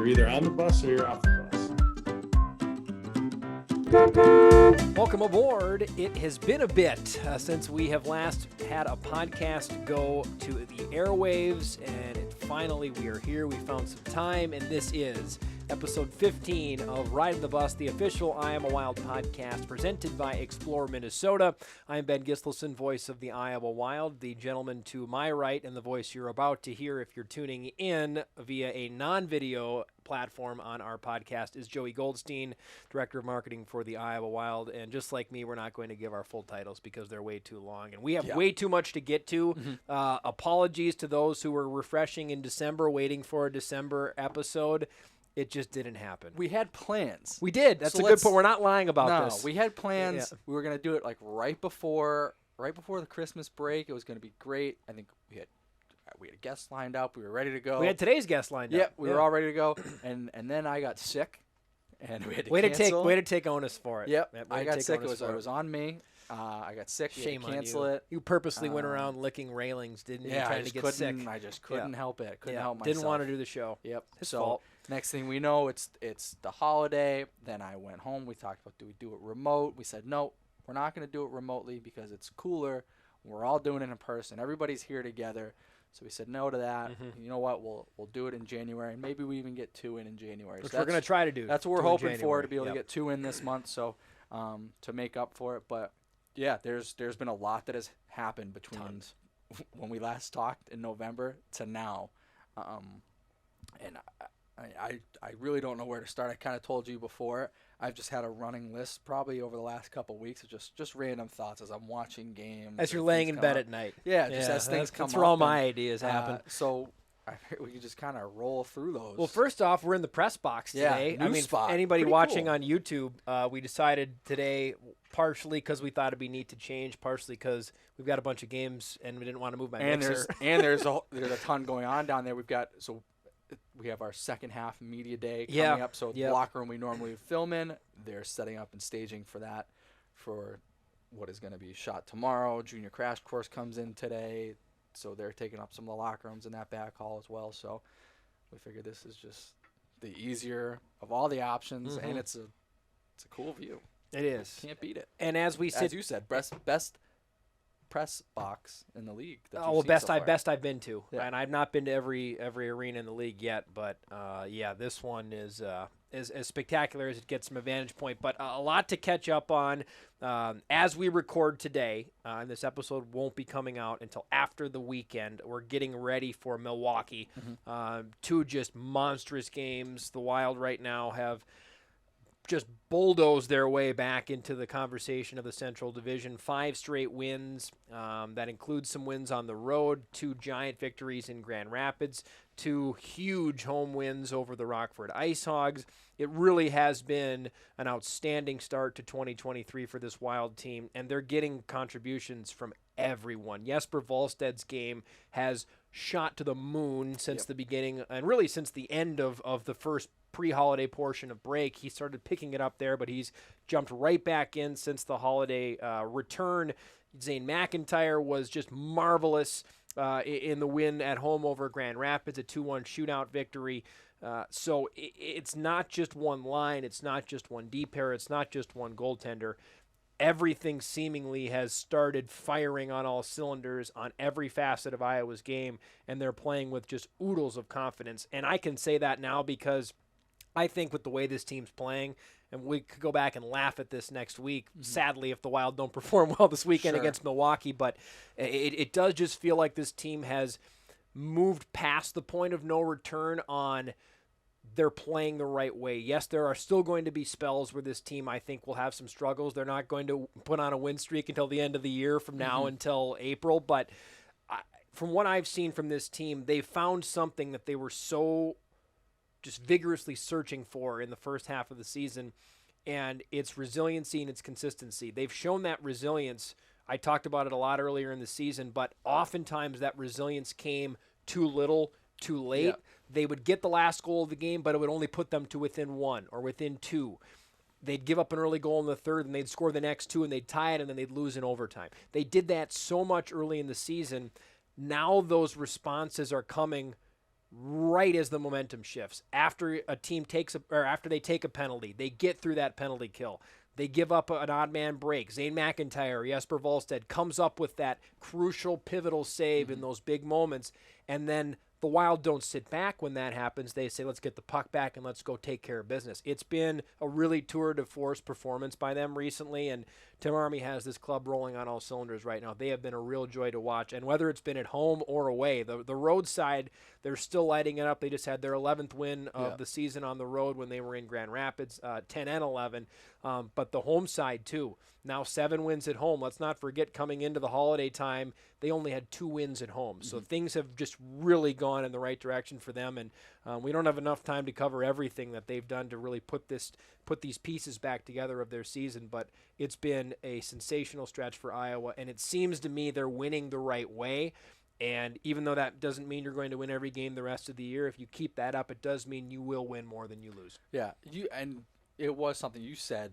You're either on the bus or you're off the bus. Welcome aboard. It has been a bit since we have last had a podcast go to the airwaves, and finally we are here. We found some time, and this is episode 15 of Ridin the Bus, the official I Am a Wild podcast presented by Explore Minnesota. I'm Ben Gislason, voice of the Iowa Wild. The gentleman to my right and the voice you're about to hear if you're tuning in via a non-video platform on our podcast is Joey Goldstein, Director of Marketing for the Iowa Wild. And just like me, we're not going to give our full titles because they're way too long. And we have way too much to get to. Apologies to those who were refreshing in December, waiting for a December episode. It just didn't happen. We had plans. We did. That's a good point. We're not lying about this. No, we had plans. Yeah. We were going to do it like right before the Christmas break. It was going to be great. I think we had guests lined up. We were ready to go. We had today's guest lined up. Yep, we were all ready to go. And then I got sick, and we had to cancel. Way to take onus for it. Yep, I got sick. It was on me. I got sick. Shame on you. Cancel it. You purposely went around licking railings, didn't you? Trying to get sick. I just couldn't help it. Couldn't help myself. Didn't want to do the show. Yep. His fault. Next thing we know, it's the holiday. Then I went home. We talked about, do we do it remote? We said, no, we're not going to do it remotely because it's cooler. We're all doing it in person. Everybody's here together. So we said no to that. You know what? We'll do it in January, and maybe we even get 2 in January. Which we're going to try to do. That's what we're hoping for, to be able to get 2 in this month, so to make up for it. But yeah, there's been a lot that has happened between when we last talked in November to now, and I really don't know where to start. I kind of told you before. I've just had a running list probably over the last couple of weeks of just random thoughts as I'm watching games. As you're laying in bed at night. Yeah, just as things come up. That's where all my ideas happen. So we can just kind of roll through those. Well, first off, we're in the press box today. New spot. Anybody Pretty watching cool. on YouTube, we decided today, partially because we thought it'd be neat to change, partially because we've got a bunch of games and we didn't want to move my mixer. There's a ton going on down there. We have our second half media day coming up. So the locker room we normally film in, they're setting up and staging for that, for what is going to be shot tomorrow. Junior Crash Course comes in today, so they're taking up some of the locker rooms in that back hall as well. So we figured this is just the easier of all the options, and it's a cool view. It is. Can't beat it. And as you said, best press box in the league. Best I've been to, and I've not been to every arena in the league yet. But this one is as spectacular as it gets from a vantage point. But a lot to catch up on as we record today. And this episode won't be coming out until after the weekend. We're getting ready for Milwaukee. 2 just monstrous games. The Wild right now have just bulldoze their way back into the conversation of the Central Division. 5 straight wins. That includes some wins on the road, 2 giant victories in Grand Rapids, 2 huge home wins over the Rockford Ice Hogs. It really has been an outstanding start to 2023 for this Wild team, and they're getting contributions from everyone. Jesper Wallstedt's game has shot to the moon since the beginning, and really since the end of the first pre-holiday portion of break. He started picking it up there, but he's jumped right back in since the holiday return. Zane McIntyre was just marvelous in the win at home over Grand Rapids, a 2-1 shootout victory. So it's not just one line, it's not just one D-pair, it's not just one goaltender. Everything seemingly has started firing on all cylinders on every facet of Iowa's game, and they're playing with just oodles of confidence. And I can say that now because I think with the way this team's playing, and we could go back and laugh at this next week, sadly, if the Wild don't perform well this weekend against Milwaukee, but it does just feel like this team has moved past the point of no return on they're playing the right way. Yes, there are still going to be spells where this team, I think, will have some struggles. They're not going to put on a win streak until the end of the year from now until April, but from what I've seen from this team, they found something that they were so just vigorously searching for in the first half of the season, and it's resiliency and its consistency. They've shown that resilience. I talked about it a lot earlier in the season, but oftentimes that resilience came too little, too late. Yep. They would get the last goal of the game, but it would only put them to within 1 or within 2. They'd give up an early goal in the third, and they'd score the next 2, and they'd tie it, and then they'd lose in overtime. They did that so much early in the season. Now those responses are coming right as the momentum shifts. After a team after they take a penalty, they get through that penalty kill. They give up an odd man break. Zane McIntyre, Jesper Wallstedt comes up with that crucial, pivotal save in those big moments. And then the Wild don't sit back when that happens. They say, let's get the puck back and let's go take care of business. It's been a really tour de force performance by them recently, and Tim Army has this club rolling on all cylinders right now. They have been a real joy to watch, and whether it's been at home or away, the road side, they're still lighting it up. They just had their 11th win of the season on the road when they were in Grand Rapids, 10 and 11, but the home side too. Now 7 wins at home. Let's not forget, coming into the holiday time, they only had 2 wins at home. So things have just really gone in the right direction for them. And we don't have enough time to cover everything that they've done to really put these pieces back together of their season. But it's been a sensational stretch for Iowa, and it seems to me they're winning the right way. And even though that doesn't mean you're going to win every game the rest of the year, if you keep that up, it does mean you will win more than you lose. Yeah, and it was something you said.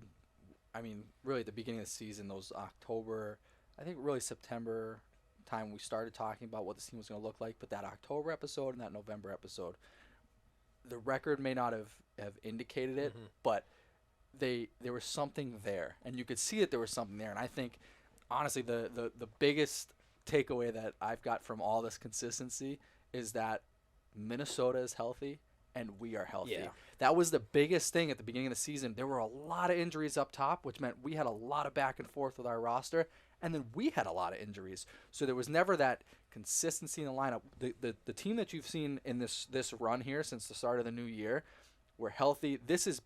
I mean, really at the beginning of the season, those October, I think really September time, we started talking about what this team was going to look like. But that October episode and that November episode, the record may not have indicated it, but there was something there. And you could see that there was something there. And I think, honestly, the biggest takeaway that I've got from all this consistency is that Minnesota is healthy and we are healthy. Yeah. That was the biggest thing at the beginning of the season. There were a lot of injuries up top, which meant we had a lot of back and forth with our roster, and then we had a lot of injuries. So there was never that consistency in the lineup. The team that you've seen in this run here since the start of the new year, we're healthy. This is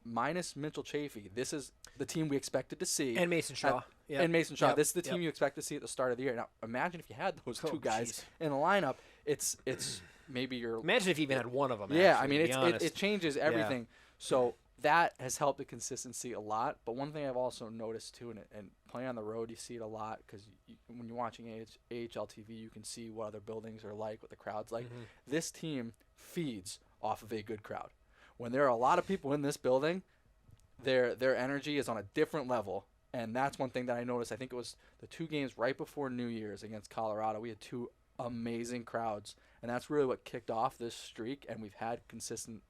minus Mitchell Chafee. This is the team we expected to see. And Mason Shaw. And Mason Shaw. This is the team you expect to see at the start of the year. Now, imagine if you had those two guys in the lineup. It's maybe you're... Imagine if you even had one of them. Yeah, actually, I mean, it changes everything. Yeah. So that has helped the consistency a lot. But one thing I've also noticed, too, and playing on the road, you see it a lot because when you're watching AHL TV, you can see what other buildings are like, what the crowd's like. This team feeds off of a good crowd. When there are a lot of people in this building, their energy is on a different level. And that's one thing that I noticed. I think it was the 2 games right before New Year's against Colorado. We had 2 amazing crowds. And that's really what kicked off this streak. And we've had consistent,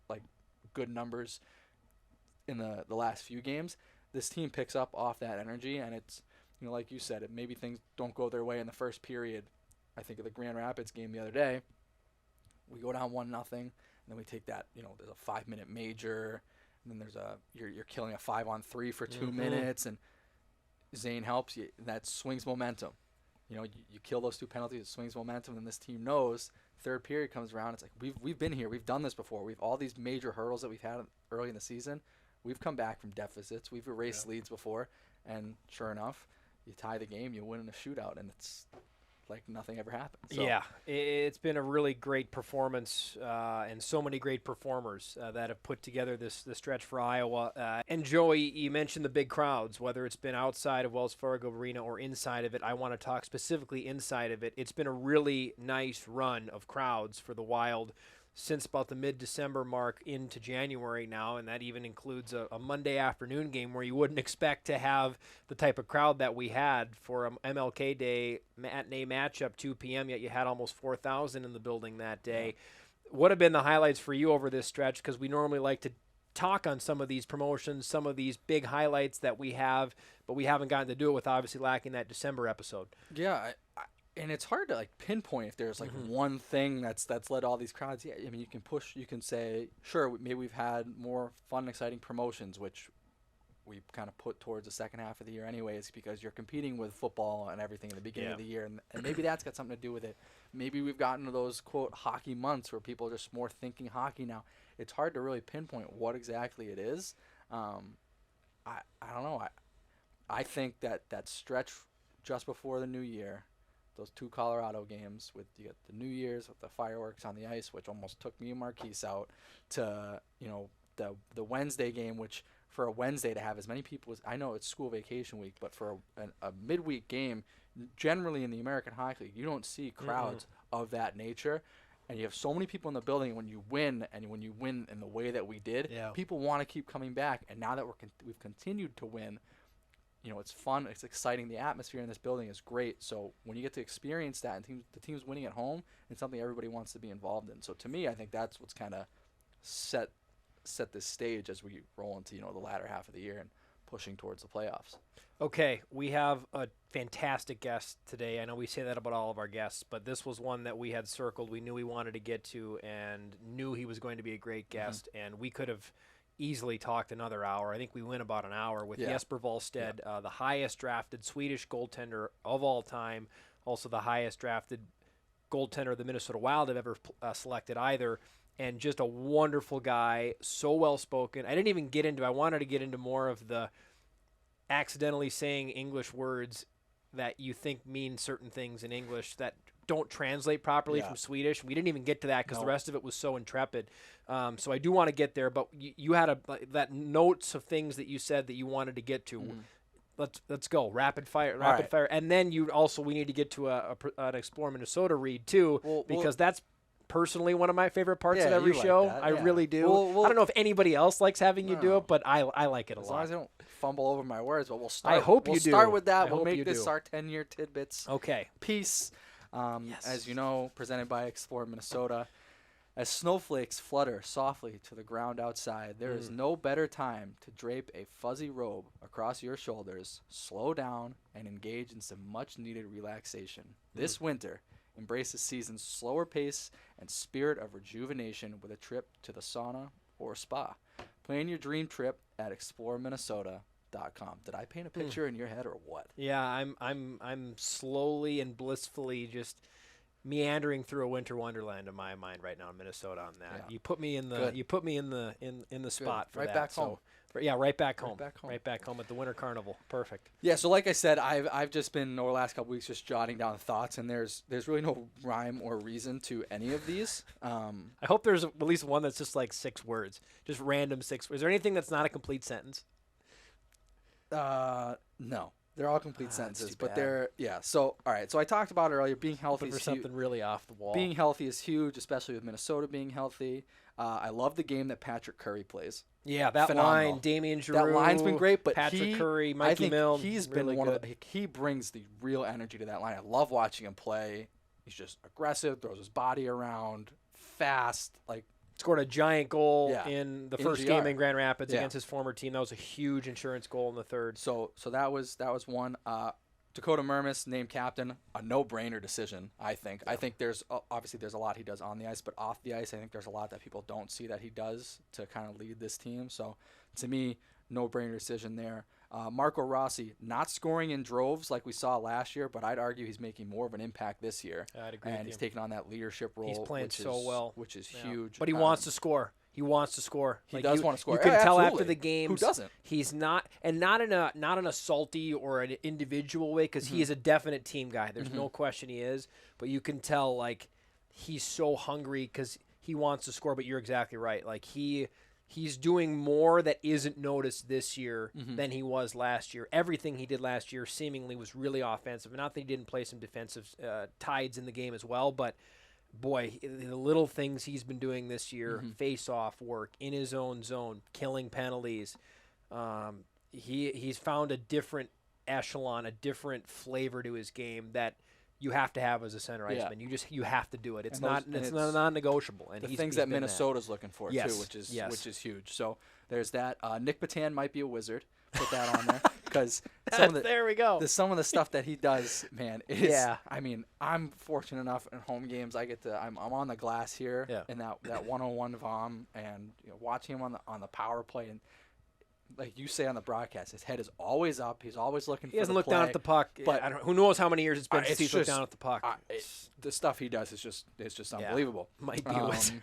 good numbers in the last few games. This team picks up off that energy. And it's, like you said, maybe things don't go their way in the first period. I think of the Grand Rapids game the other day. We go down 1-0. And then we take that, there's a 5-minute major. And then there's you're killing a 5-on-3 for 2 minutes. And Zane helps you. That swings momentum. You kill those 2 penalties, it swings momentum, and this team knows. Third period comes around, it's like we've been here, we've done this before. We've all these major hurdles that we've had early in the season. We've come back from deficits, we've erased leads before, and sure enough, you tie the game, you win in a shootout, and it's like nothing ever happened. So. Yeah, it's been a really great performance, and so many great performers that have put together this stretch for Iowa. And Joey, you mentioned the big crowds, whether it's been outside of Wells Fargo Arena or inside of it. I want to talk specifically inside of it. It's been a really nice run of crowds for the Wild since about the mid-December mark into January now, and that even includes a Monday afternoon game where you wouldn't expect to have the type of crowd that we had for an MLK Day matinee matchup, 2 p.m., yet you had almost 4,000 in the building that day. What have been the highlights for you over this stretch? Because we normally like to talk on some of these promotions, some of these big highlights that we have, but we haven't gotten to do it with obviously lacking that December episode. Yeah, and it's hard to pinpoint if there's one thing that's led all these crowds. Yeah, I mean, you can say, sure, maybe we've had more fun, exciting promotions, which we kind of put towards the second half of the year anyways, because you're competing with football and everything in the beginning of the year, and maybe that's got something to do with it. Maybe we've gotten to those, quote, hockey months where people are just more thinking hockey now. It's hard to really pinpoint what exactly it is. I don't know. I think that stretch just before the new year, those 2 Colorado games with you get the New Year's with the fireworks on the ice, which almost took me and Marquise out, to the Wednesday game, which for a Wednesday to have as many people as I know it's school vacation week, but for a midweek game, generally in the American Hockey League, you don't see crowds of that nature, and you have so many people in the building. When you win, and when you win in the way that we did, people want to keep coming back. And now that we've continued to win, it's fun, it's exciting. The atmosphere in this building is great. So when you get to experience that, and the team's winning at home, it's something everybody wants to be involved in. So to me, I think that's what's kind of set this stage as we roll into the latter half of the year and pushing towards the playoffs. Okay, we have a fantastic guest today. I know we say that about all of our guests, but this was one that we had circled. We knew we wanted to get to and knew he was going to be a great guest, and we could have easily talked another hour. I think we went about an hour with Jesper Wallstedt, the highest drafted Swedish goaltender of all time, also the highest drafted goaltender the Minnesota Wild have ever selected either, and just a wonderful guy, so well-spoken. I wanted to get into more of the accidentally saying English words that you think mean certain things in English that don't translate properly from Swedish. We didn't even get to that because the rest of it was so intrepid. So I do want to get there, but you had that notes of things that you said that you wanted to get to. Let's go rapid fire, and then we need to get to an Explore Minnesota read too, because that's personally one of my favorite parts of every show. I really do. I don't know if anybody else likes having you do it, but I like it a lot. As long as I don't fumble over my words, but we'll start. I hope you do. We'll start with that. We'll make this our 10-year tidbits. Okay. Piece. As you know, presented by Explore Minnesota. As snowflakes flutter softly to the ground outside, there is no better time to drape a fuzzy robe across your shoulders, slow down, and engage in some much-needed relaxation. This winter, embrace the season's slower pace and spirit of rejuvenation with a trip to the sauna or spa. Plan your dream trip at exploreminnesota.com. Did I paint a picture in your head or what? Yeah, I'm slowly and blissfully just meandering through a winter wonderland in my mind right now in Minnesota on that. Yeah. You put me in the spot for right that. Back home. Right back home. Right back home at the Winter Carnival. Perfect. Yeah, so like I said, I've just been over the last couple weeks just jotting down thoughts, and there's really no rhyme or reason to any of these. I hope there's at least one that's just like 6 words, just random 6 words. Is there anything that's not a complete sentence? No. They're all complete sentences, but bad. So, all right. So I talked about earlier, being healthy Looking for something really off the wall. Being healthy is huge, especially with Minnesota being healthy. I love the game that Patrick Curry plays. Yeah, that Phenomenal. line, Damian Giroux. That line's been great, but Patrick Curry, Mikey I think Milne. He's really been one good. of the. He brings the real energy to that line. I love watching him play. He's just aggressive, throws his body around, fast, like. Scored a giant goal in the first GR. game in Grand Rapids against his former team. That was a huge insurance goal in the third. So that was one. Dakota Mermis named captain, a no-brainer decision, I think. I think there's a lot he does on the ice, but off the ice, I think there's a lot that people don't see that he does to kind of lead this team. So to me, no-brainer decision there. Marco Rossi, not scoring in droves like we saw last year, but I'd argue he's making more of an impact this year. I'd agree and with he's you. taking on that leadership role. He's playing so well. Which is huge. But he wants to score. He wants to score. He does want to score. You can tell absolutely. after the games. Who doesn't? He's not in a salty or an individual way, because he is a definite team guy. There's no question he is. But you can tell like he's so hungry because he wants to score. But you're exactly right. Like he's doing more that isn't noticed this year than he was last year. Everything he did last year seemingly was really offensive. Not that he didn't play some defensive tides in the game as well, but. Boy, the little things he's been doing this year, face-off work, in his own zone, killing penalties. He's found a different echelon, a different flavor to his game that you have to have as a center iceman. You have to do it. It's not non-negotiable. And the he's things that Minnesota's looking for yes. too, which yes. is huge. So there's that. Nick Patan might be a wizard. Put that on there because there we go. Some of the stuff that he does, man. I mean, I'm fortunate enough in home games. I'm on the glass here in that 101 VOM, and watching him on the power play, and like you say on the broadcast, his head is always up. He's always looking. He doesn't look down at the puck. But who knows how many years it's been since he's looked down at the puck. The stuff he does is just unbelievable. Might be a wizard.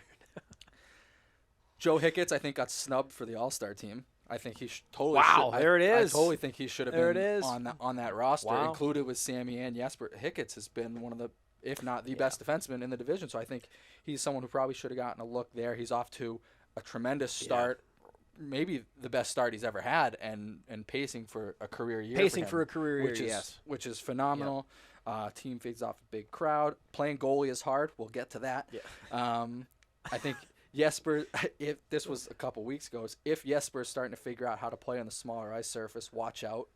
Joe Hicketts, I think, got snubbed for the All-Star team. I think he totally. Wow, there it is. I totally think he should have been on that roster, wow. included with Sammy and Jesper. Hicketts has been one of the, if not the best defenseman in the division. So I think he's someone who probably should have gotten a look there. He's off to a tremendous start, maybe the best start he's ever had, and pacing for a career year. Which is phenomenal. Yeah. Team fades off a big crowd. Playing goalie is hard. We'll get to that. Yeah. I think. Jesper, if this was a couple weeks ago, if Jesper is starting to figure out how to play on the smaller ice surface, watch out.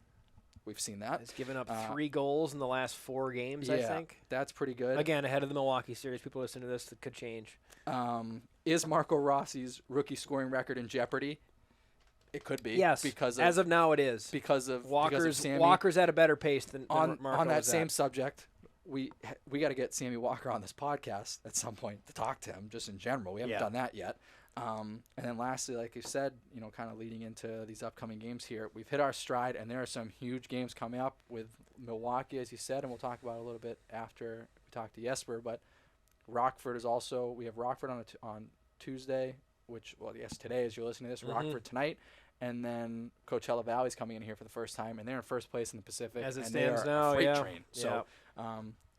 We've seen that. He's given up 3 goals in the last 4 games, I think. That's pretty good. Again, ahead of the Milwaukee series. People listening to this, that could change. Is Marco Rossi's rookie scoring record in jeopardy? It could be. Yes, as of now it is. Because of Sammy. Walker's at a better pace than Marco on that was same at. subject. We got to get Sammy Walker on this podcast at some point to talk to him, just in general. We haven't done that yet. And then lastly, like you said, kind of leading into these upcoming games here, we've hit our stride, and there are some huge games coming up with Milwaukee, as you said, and we'll talk about it a little bit after we talk to Jesper. But Rockford is also, we have Rockford on Tuesday, which, well, yes, today as you're listening to this, Rockford tonight. And then Coachella Valley's coming in here for the first time, and they're in first place in the Pacific. As it and stands they are now, a freight train. So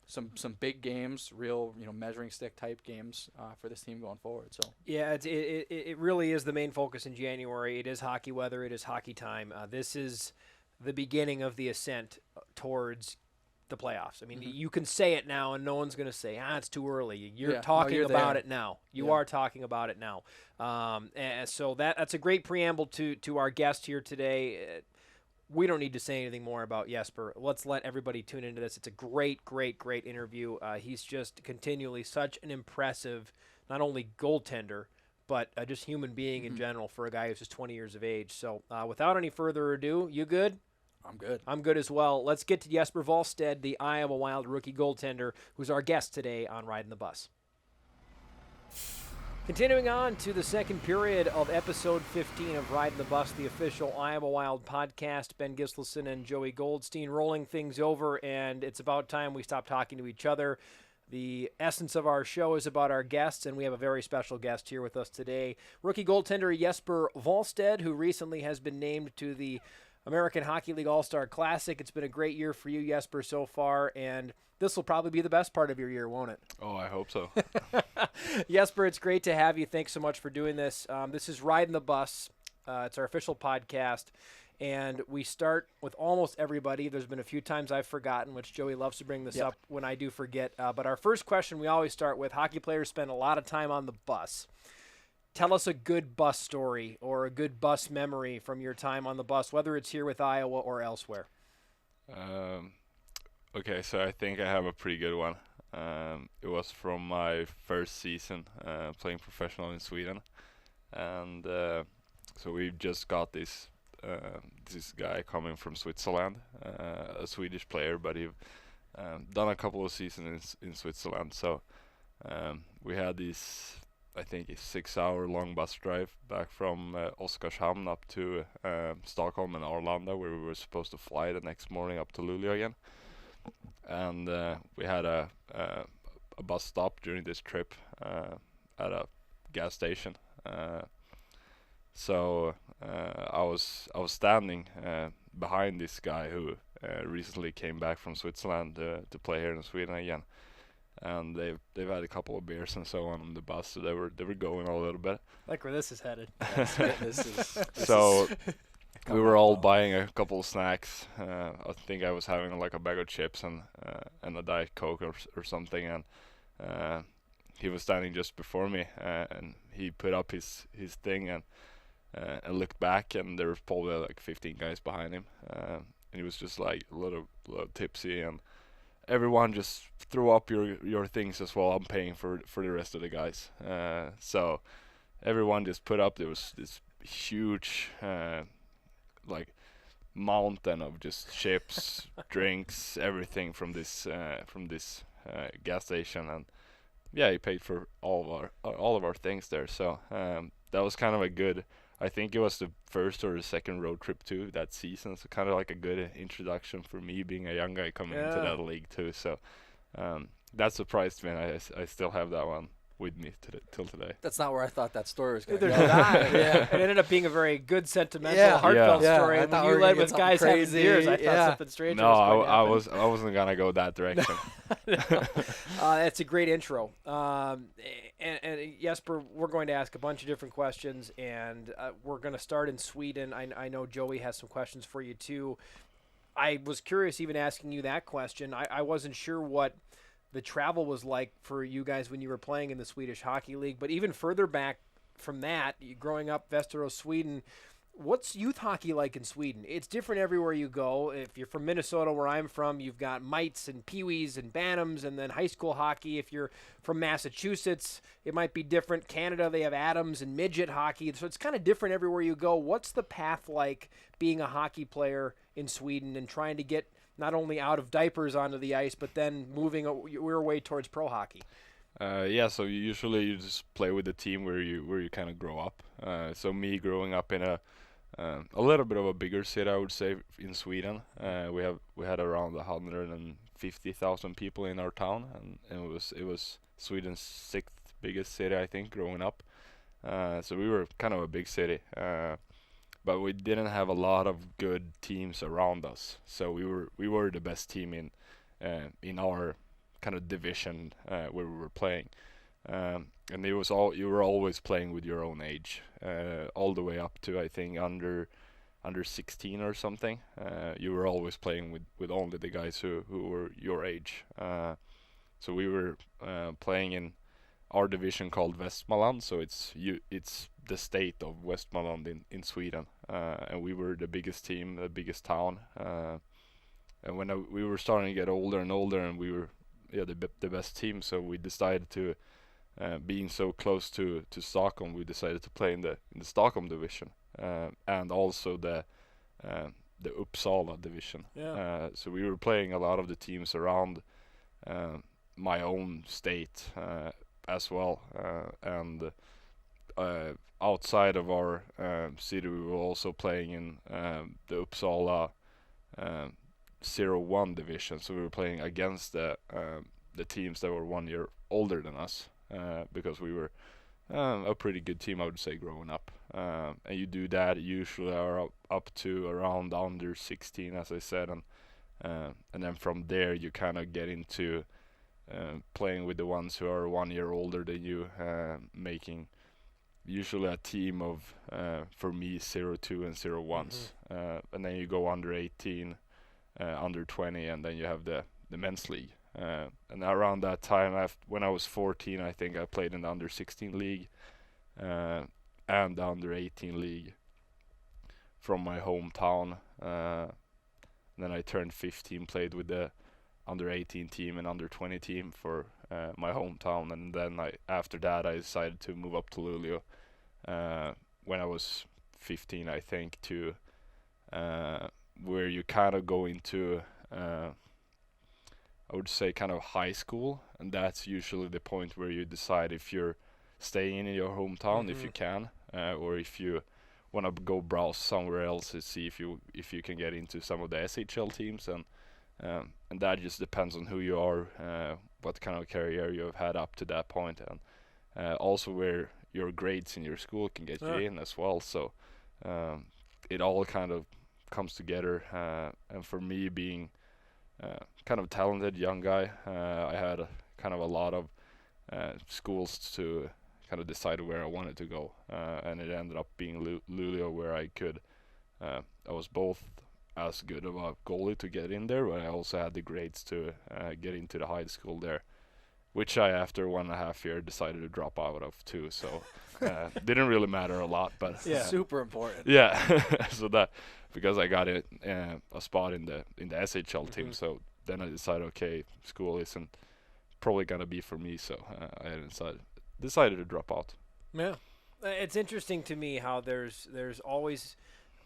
some big games, real measuring stick type games for this team going forward. So yeah, it really is the main focus in January. It is hockey weather. It is hockey time. This is the beginning of the ascent towards the playoffs. I mean, you can say it now, and no one's going to say, it's too early. You're talking about it now. You are talking about it now. And so that's a great preamble to our guest here today. We don't need to say anything more about Jesper. Let's let everybody tune into this. It's a great interview. He's just continually such an impressive, not only goaltender, but just human being in general for a guy who's just 20 years of age. So without any further ado, you good? I'm good. I'm good as well. Let's get to Jesper Wallstedt, the Iowa Wild rookie goaltender, who's our guest today on Ridin the Bus. Continuing on to the second period of episode 15 of Ridin the Bus, the official Iowa Wild podcast. Ben Gislason and Joey Goldstein rolling things over, and it's about time we stop talking to each other. The essence of our show is about our guests, and we have a very special guest here with us today. Rookie goaltender Jesper Wallstedt, who recently has been named to the American Hockey League All-Star Classic. It's been a great year for you, Jesper, so far, and this will probably be the best part of your year, won't it? Oh, I hope so. Jesper, it's great to have you. Thanks so much for doing this. This is Ridin the Bus. It's our official podcast, and we start with almost everybody. There's been a few times I've forgotten, which Joey loves to bring this up when I do forget. But our first question we always start with, hockey players spend a lot of time on the bus. Tell us a good bus story or a good bus memory from your time on the bus, whether it's here with Iowa or elsewhere. Okay, so I think I have a pretty good one. It was from my first season playing professional in Sweden. And so we just got this guy coming from Switzerland, a Swedish player, but he done a couple of seasons in Switzerland. So we had this, I think, a 6-hour long bus drive back from Oskarshamn up to Stockholm and Arlanda, where we were supposed to fly the next morning up to Luleå again. And we had a bus stop during this trip at a gas station. So I was standing behind this guy who recently came back from Switzerland to play here in Sweden again. And they've had a couple of beers and so on the bus, so they were going a little bit. Like where this is headed. So we were all buying a couple of snacks. I think I was having like a bag of chips and a Diet Coke or something, and he was standing just before me, and he put up his thing and looked back, and there was probably like 15 guys behind him, and he was just like a little tipsy, and everyone just threw up your things as well. I'm paying for the rest of the guys. So everyone just put up. There was this huge like mountain of just chips, drinks, everything from this gas station, and yeah, he paid for all of our things there. So that was kind of a good. I think it was the first or the second road trip too that season, so kind of like a good introduction for me being a young guy coming into that league too. So that surprised me, and I still have that one with me till today. That's not where I thought that story was going to go. It ended up being a very good, sentimental, heartfelt story. And when you led with guys having beers, I thought something strange was going to happen. I wasn't going to go that direction. That's a great intro. And Jesper, we're going to ask a bunch of different questions, and we're going to start in Sweden. I know Joey has some questions for you too. I was curious even asking you that question. I wasn't sure what the travel was like for you guys when you were playing in the Swedish Hockey League, but even further back from that, growing up Västerås, Sweden, What's youth hockey like in Sweden? It's different everywhere you go. If you're from Minnesota, where I'm from, you've got mites and peewees and bantams, and then high school hockey. If you're from Massachusetts, it might be different. Canada, they have Adams and midget hockey. So it's kind of different everywhere you go. What's the path like being a hockey player in Sweden and trying to get not only out of diapers onto the ice, but then moving your way towards pro hockey? So usually you just play with the team where you kind of grow up. So me growing up in a little bit of a bigger city, I would say, in Sweden. We had around 150,000 people in our town, and it was Sweden's 6th biggest city, I think, growing up. So we were kind of a big city, but we didn't have a lot of good teams around us. So we were the best team in our kind of division where we were playing. And you were always playing with your own age, all the way up to, I think, under 16 or something. You were always playing with only the guys who were your age. So we were playing in our division called Västmanland. So it's the state of Västmanland in Sweden, and we were the biggest team, the biggest town. And when we were starting to get older and older, and we were the best team, so we decided to. Being so close to Stockholm, we decided to play in the Stockholm division, and also the Uppsala division. Yeah. So we were playing a lot of the teams around my own state as well, and outside of our city, we were also playing in the Uppsala 01 division. So we were playing against the teams that were 1 year older than us. Because we were a pretty good team, I would say, growing up. And you do that usually are up to around under 16, as I said, and then from there you kind of get into playing with the ones who are 1 year older than you, making usually a team of, for me, 02 and 01s. And then you go under 18, under 20, and then you have the men's league. And around that time, when I was 14, I think I played in the under 16 league and the under 18 league from my hometown. Then I turned 15, played with the under 18 team and under 20 team for my hometown. And then after that, I decided to move up to Luleå when I was 15, I think, to where you kind of go into I would say kind of high school, and that's usually the point where you decide if you're staying in your hometown, if you can, or if you want to go browse somewhere else to see if you can get into some of the SHL teams, and that just depends on who you are, what kind of career you have had up to that point, and also where your grades in your school can get you in as well. So it all kind of comes together, and for me being kind of talented young guy, I had kind of a lot of schools to kind of decide where I wanted to go, and it ended up being Luleå, where I was both as good of a goalie to get in there, but I also had the grades to get into the high school there, which I, after 1.5 years, decided to drop out of too. So didn't really matter a lot, but super important. Yeah, so that because I got a spot in the SHL team, so then I decided, okay, school isn't probably gonna be for me, so I decided to drop out. Yeah, it's interesting to me how there's always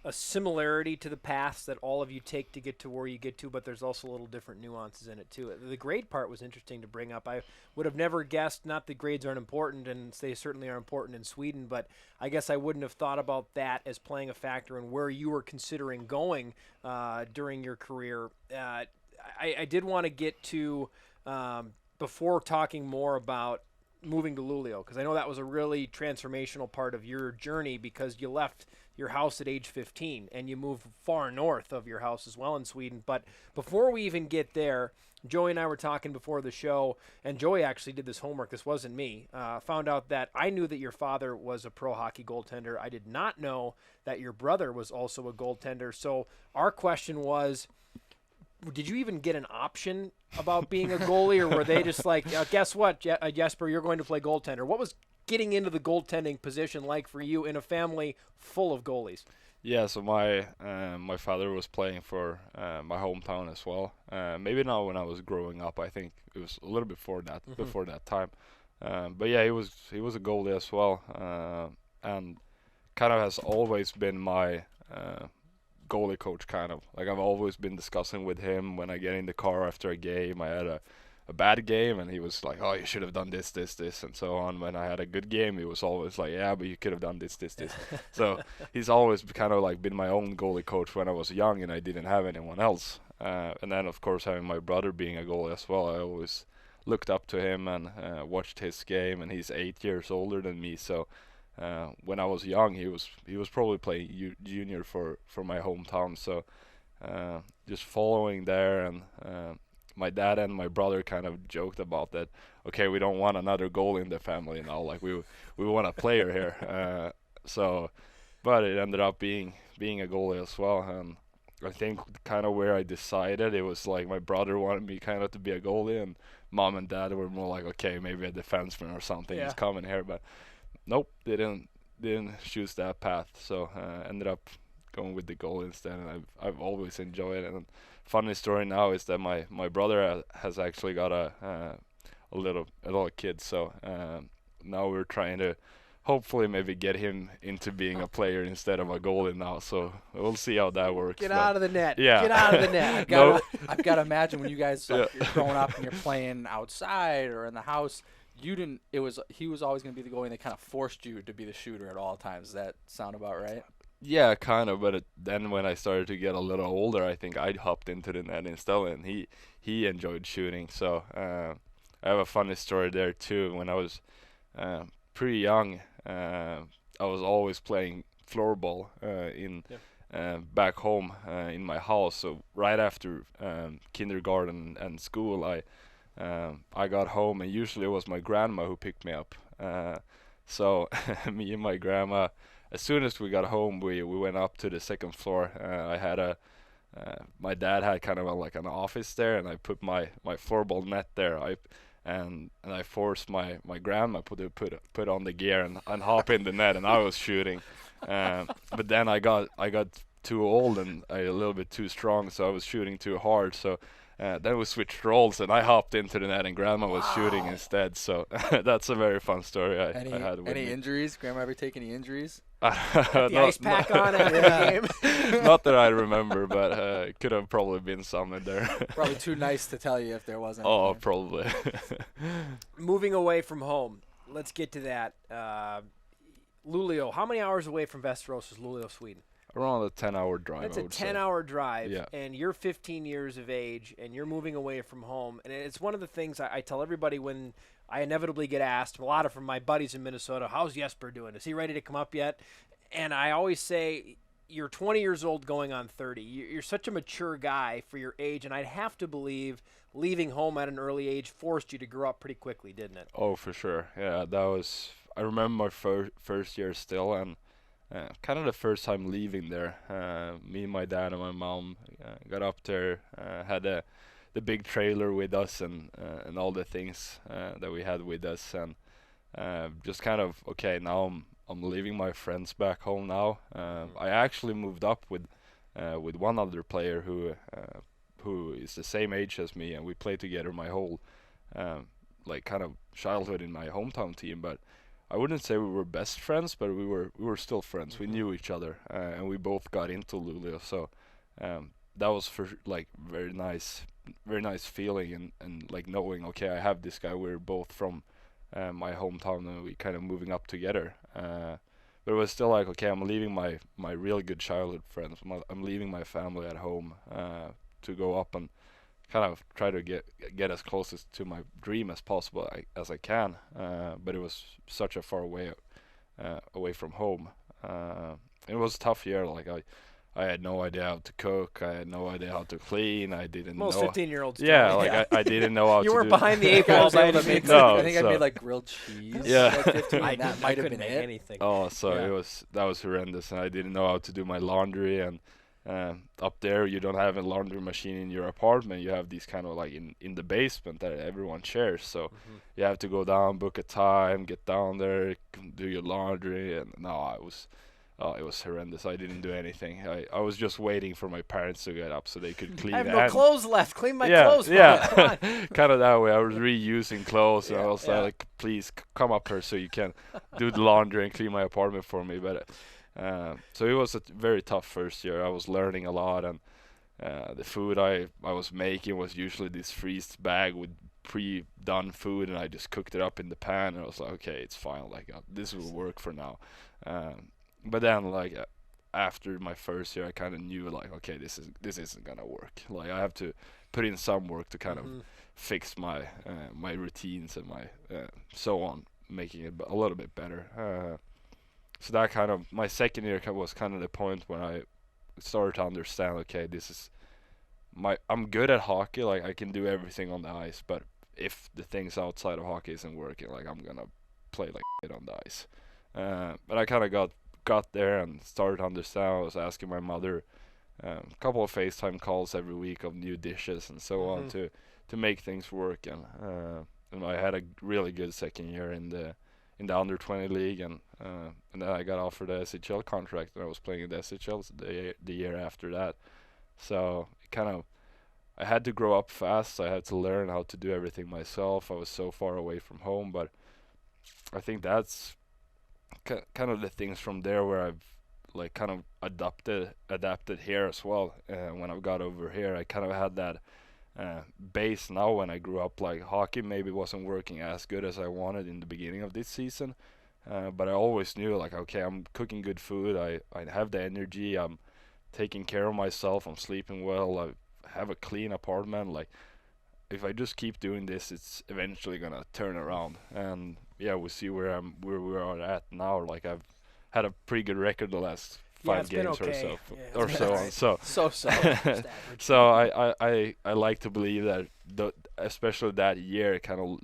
a similarity to the paths that all of you take to get to where you get to, but there's also little different nuances in it too. The grade part was interesting to bring up. I would have never guessed, not that grades aren't important, and they certainly are important in Sweden, but I guess I wouldn't have thought about that as playing a factor in where you were considering going during your career. I did want to get to, before talking more about moving to Luleå, because I know that was a really transformational part of your journey, because you left your house at age 15 and you moved far north of your house as well in Sweden. But before we even get there, Joey and I were talking before the show, and Joey actually did this homework. This wasn't me. Found out that I knew that your father was a pro hockey goaltender. I did not know that your brother was also a goaltender. So our question was, did you even get an option about being a goalie, or were they just like, guess what, Jesper, you're going to play goaltender? What was getting into the goaltending position like for you in a family full of goalies? Yeah, so my my father was playing for my hometown as well. Maybe not when I was growing up. I think it was a little before that, before that time. But yeah, he was a goalie as well, and kind of has always been my goalie coach. Kind of like I've always been discussing with him when I get in the car after a game. I had a bad game, and he was like, "Oh, you should have done this, this, this," and so on. When I had a good game, he was always like, "Yeah, but you could have done this, this, this." So he's always kind of like been my own goalie coach when I was young, and I didn't have anyone else. And then, of course, having my brother being a goalie as well, I always looked up to him and watched his game. And he's 8 years older than me, so when I was young, he was probably playing junior for my hometown. So just following there, and my dad and my brother kind of joked about that. Okay, we don't want another goal in the family now. Like we want a player here. So, but it ended up being a goalie as well. And I think kind of where I decided, it was like my brother wanted me kind of to be a goalie, and mom and dad were more like, okay, maybe a defenseman or something is coming here. But nope, they didn't choose that path. So ended up going with the goal instead, and I've always enjoyed it. And funny story now is that my brother has actually got a little kid, so now we're trying to hopefully maybe get him into being a player instead of a goalie now. So we'll see how that works. Get out of the net. Yeah. Get out of the net. I've got to imagine when you guys you're growing up and you're playing outside or in the house. He was always going to be the goalie, and they kind of forced you to be the shooter at all times. Does that sound about right? Yeah, kind of. But then when I started to get a little older, I think I hopped into the net instead, and he enjoyed shooting. So I have a funny story there too. When I was pretty young, I was always playing floorball back home in my house. So right after kindergarten and school, I got home, and usually it was my grandma who picked me up. So me and my grandma, as soon as we got home, we went up to the second floor. I had my dad had kind of like an office there, and I put my floorball net there. And I forced my grandma put on the gear and hop in the net, and I was shooting. But then I got too old and a little bit too strong, so I was shooting too hard. So then we switched roles, and I hopped into the net, and Grandma was shooting instead. So that's a very fun story I had with Any me. injuries? Grandma ever take any injuries? The ice pack on after the game. Not that I remember, but it could have probably been some in there. Probably too nice to tell you if there wasn't. Oh, probably. Moving away from home, let's get to that. Luleå, how many hours away from Västerås is Luleå, Sweden? Around a 10-hour drive. That's I a would say. 10-hour drive, Yeah. and you're 15 years of age, and you're moving away from home. And it's one of the things I tell everybody when I inevitably get asked, a lot of from my buddies in Minnesota, how's Jesper doing? Is he ready to come up yet? And I always say, you're 20 years old going on 30. You're such a mature guy for your age, and I'd have to believe leaving home at an early age forced you to grow up pretty quickly, didn't it? Oh, for sure. Yeah, that was. I remember my first year still, and kind of the first time leaving there. Me, my dad, and my mom got up there, had the big trailer with us, and all the things that we had with us, and just kind of okay. Now I'm leaving my friends back home now. I actually moved up with one other player who is the same age as me, and we played together my whole like kind of childhood in my hometown team. But I wouldn't say we were best friends, but we were still friends. Mm-hmm. We knew each other, and we both got into Luleå. So that was for like very nice feeling, and like knowing, okay, I have this guy. We're both from my hometown, and we kind of moving up together. But it was still like, okay, I'm leaving my really good childhood friends. I'm leaving my family at home to go up and kind of try to get as close to my dream as possible as I can. But it was such a far away from home. It was a tough year. Like I had no idea how to cook. I had no idea how to clean. I didn't know. Most 15-year-olds. Yeah, like I didn't know how to. You weren't do behind the 8 balls. No, I I think I made like grilled cheese. Yeah. At 15, I that might have couldn't been make it. anything. Oh, so Yeah. that was horrendous, and I didn't know how to do my laundry. And up there, you don't have a laundry machine in your apartment. You have these kind of like in the basement that everyone shares. So you have to go down, book a time, get down there, do your laundry, and no, Oh, it was horrendous. I didn't do anything. I was just waiting for my parents to get up so they could clean. I have no clothes left. Clean my clothes. Yeah, kind of that way. I was reusing clothes, and I was like, "Please come up here so you can do the laundry and clean my apartment for me." But so it was a very tough first year. I was learning a lot, and the food I was making was usually this freezed bag with pre-done food, and I just cooked it up in the pan, and I was like, "Okay, it's fine. Like this will work for now." But then, like after my first year, I kind of knew, like, okay, this isn't gonna work. Like I have to put in some work to kind of fix my my routines and my so on, making it a little bit better. So that kind of my second year was kind of the point when I started to understand, okay, this is I'm good at hockey. Like I can do everything on the ice, but if the things outside of hockey isn't working, like I'm gonna play like shit on the ice. But I kind of got there and started to understand. I was asking my mother a couple of FaceTime calls every week of new dishes and so on to make things work. And I had a really good second year in the under 20 league, and then I got offered a SHL contract, and I was playing in the SHL the year after that. So it kind of, I had to grow up fast. I had to learn how to do everything myself. I was so far away from home, but I think that's kind of the things from there where I've like kind of adapted here as well. When I got over here, I kind of had that base now. When I grew up, like hockey maybe wasn't working as good as I wanted in the beginning of this season, but I always knew, like, okay, I'm cooking good food, I have the energy, I'm taking care of myself, I'm sleeping well, I have a clean apartment. Like if I just keep doing this, it's eventually gonna turn around. And yeah, we see where we are at now. Like I've had a pretty good record the last 5 games or so, or so on. So so I like to believe that especially that year kind of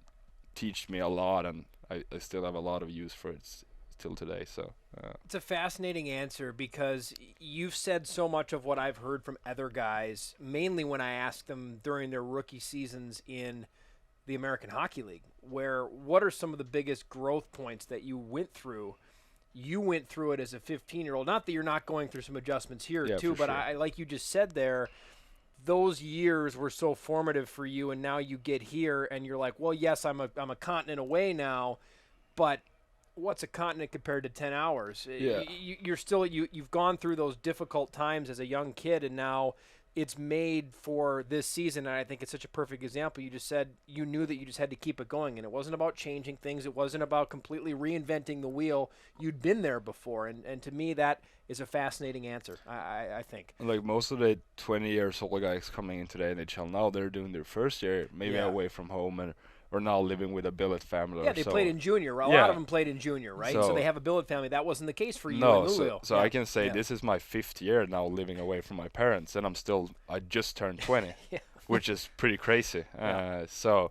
taught me a lot, and I still have a lot of use for it till today. So it's a fascinating answer, because you've said so much of what I've heard from other guys, mainly when I ask them during their rookie seasons in the American Hockey League, where what are some of the biggest growth points that you went through? You went through it as a 15-year-old. Not that you're not going through some adjustments here too, but sure. I like you just said there, those years were so formative for you, and now you get here and you're like, well, yes, I'm a continent away now, but what's a continent compared to 10 hours? Yeah. You're still you've gone through those difficult times as a young kid, and now it's made for this season. And I think it's such a perfect example. You just said you knew that you just had to keep it going, and it wasn't about changing things. It wasn't about completely reinventing the wheel. You'd been there before, and to me that is a fascinating answer, I think. Like most of the 20 years old guys coming into the NHL now, they're doing their first year maybe away from home, and or now living with a billet family. Yeah, they played in junior. A lot of them played in junior, right? So they have a billet family. That wasn't the case for you in Louisville. So I can say this is my 5th year now living away from my parents, and I just turned 20, which is pretty crazy. So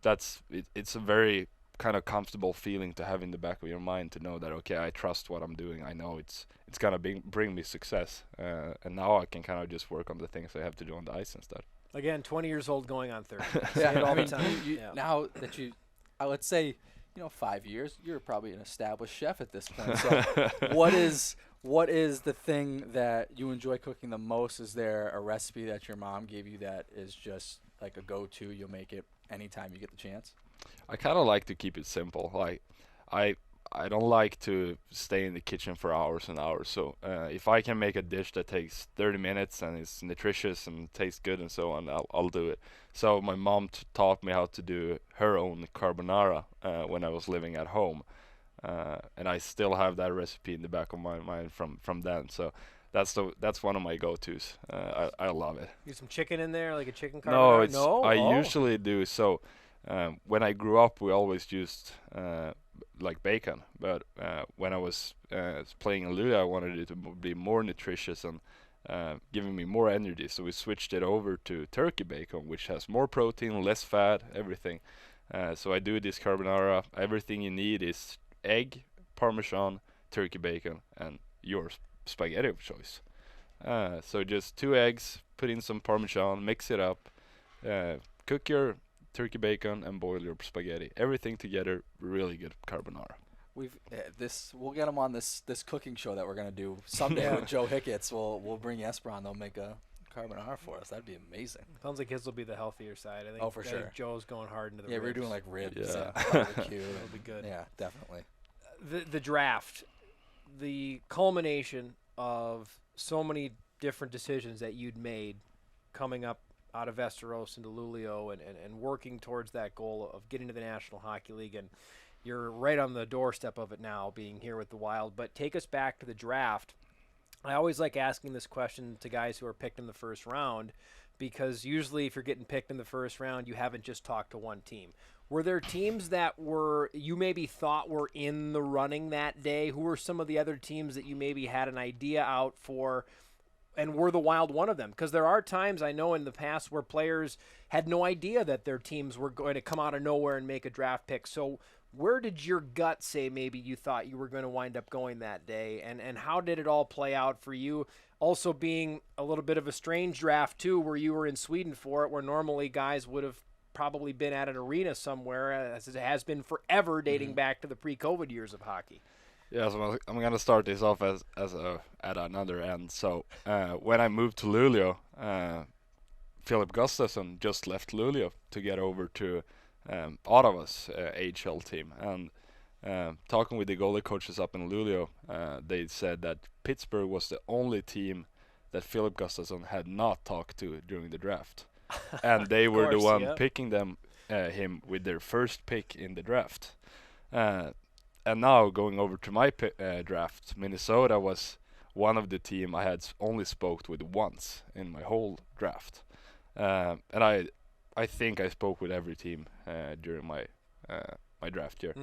that's it's a very kind of comfortable feeling to have in the back of your mind, to know that, okay, I trust what I'm doing. I know it's gonna bring me success, and now I can kind of just work on the things I have to do on the ice instead. Again, 20 years old going on 30. All the time. Now that let's say, 5 years, you're probably an established chef at this point. So what is the thing that you enjoy cooking the most? Is there a recipe that your mom gave you that is just like a go-to? You'll make it anytime you get the chance? I kind of like to keep it simple. Like I don't like to stay in the kitchen for hours and hours. So if I can make a dish that takes 30 minutes and is nutritious and tastes good and so on, I'll do it. So my mom taught me how to do her own carbonara when I was living at home, and I still have that recipe in the back of my mind from then. So that's one of my go-tos. I love it. Use some chicken in there, like a chicken carbonara? I usually do. So when I grew up, we always used like bacon, but when I was playing in Luleå, I wanted it to be more nutritious and giving me more energy, so we switched it over to turkey bacon, which has more protein, less fat, everything. So I do this carbonara. Everything you need is egg, parmesan, turkey bacon, and your spaghetti of choice. So just 2 eggs, put in some parmesan, mix it up, cook your turkey bacon, and boil your spaghetti. Everything together, really good carbonara. We'll get him on this cooking show that we're gonna do someday with Joe Hickett's. We'll bring Jesper on. They'll make a carbonara for us. That'd be amazing. Sounds like his will be the healthier side. I think. For I sure. think Joe's going hard into the ribs. ribs. We're doing like ribs. Yeah. Barbecue. It'll be good. Yeah, definitely. The draft, the culmination of so many different decisions that you'd made coming up out of Västerås into Luleå and working towards that goal of getting to the National Hockey League. And you're right on the doorstep of it now, being here with the Wild. But take us back to the draft. I always like asking this question to guys who are picked in the first round, because usually if you're getting picked in the first round, you haven't just talked to one team. Were there teams that you maybe thought were in the running that day? Who were some of the other teams that you maybe had an idea out for, and were the Wild one of them? Because there are times I know in the past where players had no idea that their teams were going to come out of nowhere and make a draft pick. So where did your gut say maybe you thought you were going to wind up going that day, and how did it all play out for you? Also being a little bit of a strange draft too, where you were in Sweden for it, where normally guys would have probably been at an arena somewhere, as it has been forever, dating back to the pre-COVID years of hockey. Yeah, so I'm gonna start this off at another end. So when I moved to Luleå, Philip Gustafsson just left Luleå to get over to Ottawa's AHL team, and talking with the goalie coaches up in Luleå, they said that Pittsburgh was the only team that Philip Gustafsson had not talked to during the draft. And they were the one picking him with their first pick in the draft. And now going over to my draft, Minnesota was one of the team I had only spoke with once in my whole draft. And I think I spoke with every team during my draft year.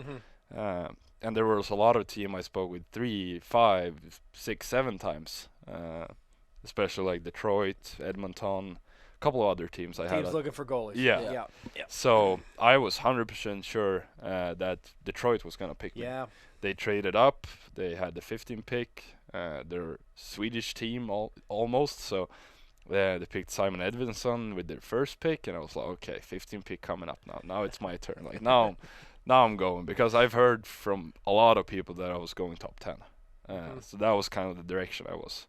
And there was a lot of team I spoke with 3, 5, 6, 7 times, especially like Detroit, Edmonton, couple of other teams I had. Teams looking for goalies. Yeah. So I was 100% sure that Detroit was going to pick me. Yeah. They traded up. They had the 15th pick. They're Swedish team almost. So they picked Simon Edvinsson with their first pick. And I was like, okay, 15th pick coming up now. Now it's my turn. Like now I'm going. Because I've heard from a lot of people that I was going top 10. So that was kind of the direction I was.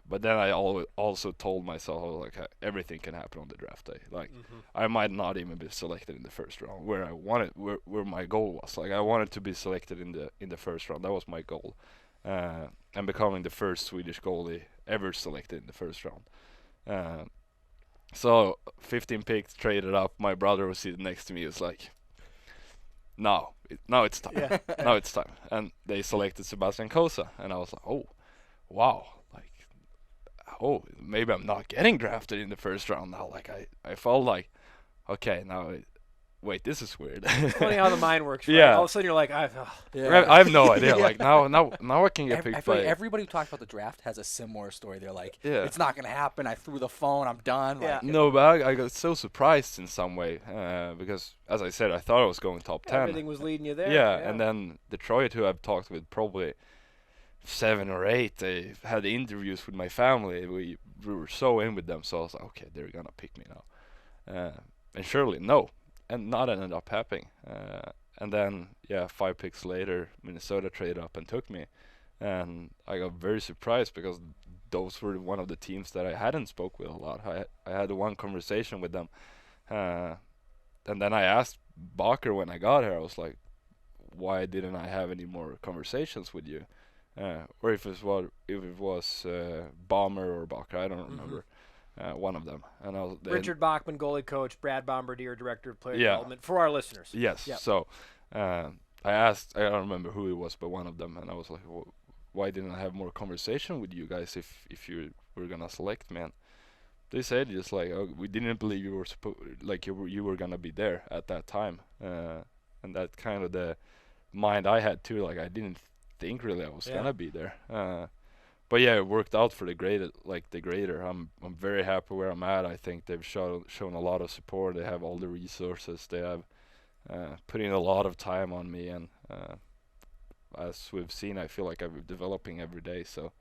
But then I also told myself, like, everything can happen on the draft day. Like, I might not even be selected in the first round, where I wanted, where my goal was. Like, I wanted to be selected in the first round. That was my goal, and becoming the first Swedish goalie ever selected in the first round. So 15 picks, traded up. My brother was sitting next to me. He was like, now it's time. Yeah. Now it's time. And they selected Sebastian Kosa, and I was like, oh, wow. Oh, maybe I'm not getting drafted in the first round now. Like I felt like, okay, now wait, this is weird. It's funny how the mind works. Right? Yeah. All of a sudden you're like, I have no idea. Like now I can get picked. I feel like everybody who talks about the draft has a similar story. They're like, it's not gonna happen. I threw the phone. I'm done. Yeah. Like, no, but I got so surprised in some way because, as I said, I thought I was going top 10. Everything was leading you there. Yeah, and then Detroit, who I've talked with probably 7 or 8, they had interviews with my family. We were so in with them, so I was like, okay, they're gonna pick me now. And surely no, and not ended up happening. And then 5 picks later, Minnesota traded up and took me, and I got very surprised because those were one of the teams that I hadn't spoke with a lot. I had one conversation with them, and then I asked Bacher when I got here. I was like, why didn't I have any more conversations with you? Or if it was Bomber or Bacher, I don't remember. One of them. And I was Richard Bachman, goalie coach, Brad Bombardier, director of player Yeah. development, for our listeners. Yes. Yep. So I asked, I don't remember who it was, but one of them, and I was like, well, why didn't I have more conversation with you guys if you were gonna select me? And they said just like, oh, we didn't believe you were you were gonna be there at that time. And that kind of the mind I had too. Like I didn't think really I was gonna be there. But yeah, it worked out for the greater. I'm very happy where I'm at. I think they've shown a lot of support. They have all the resources. They have put in a lot of time on me, and as we've seen, I feel like I'm developing every day. So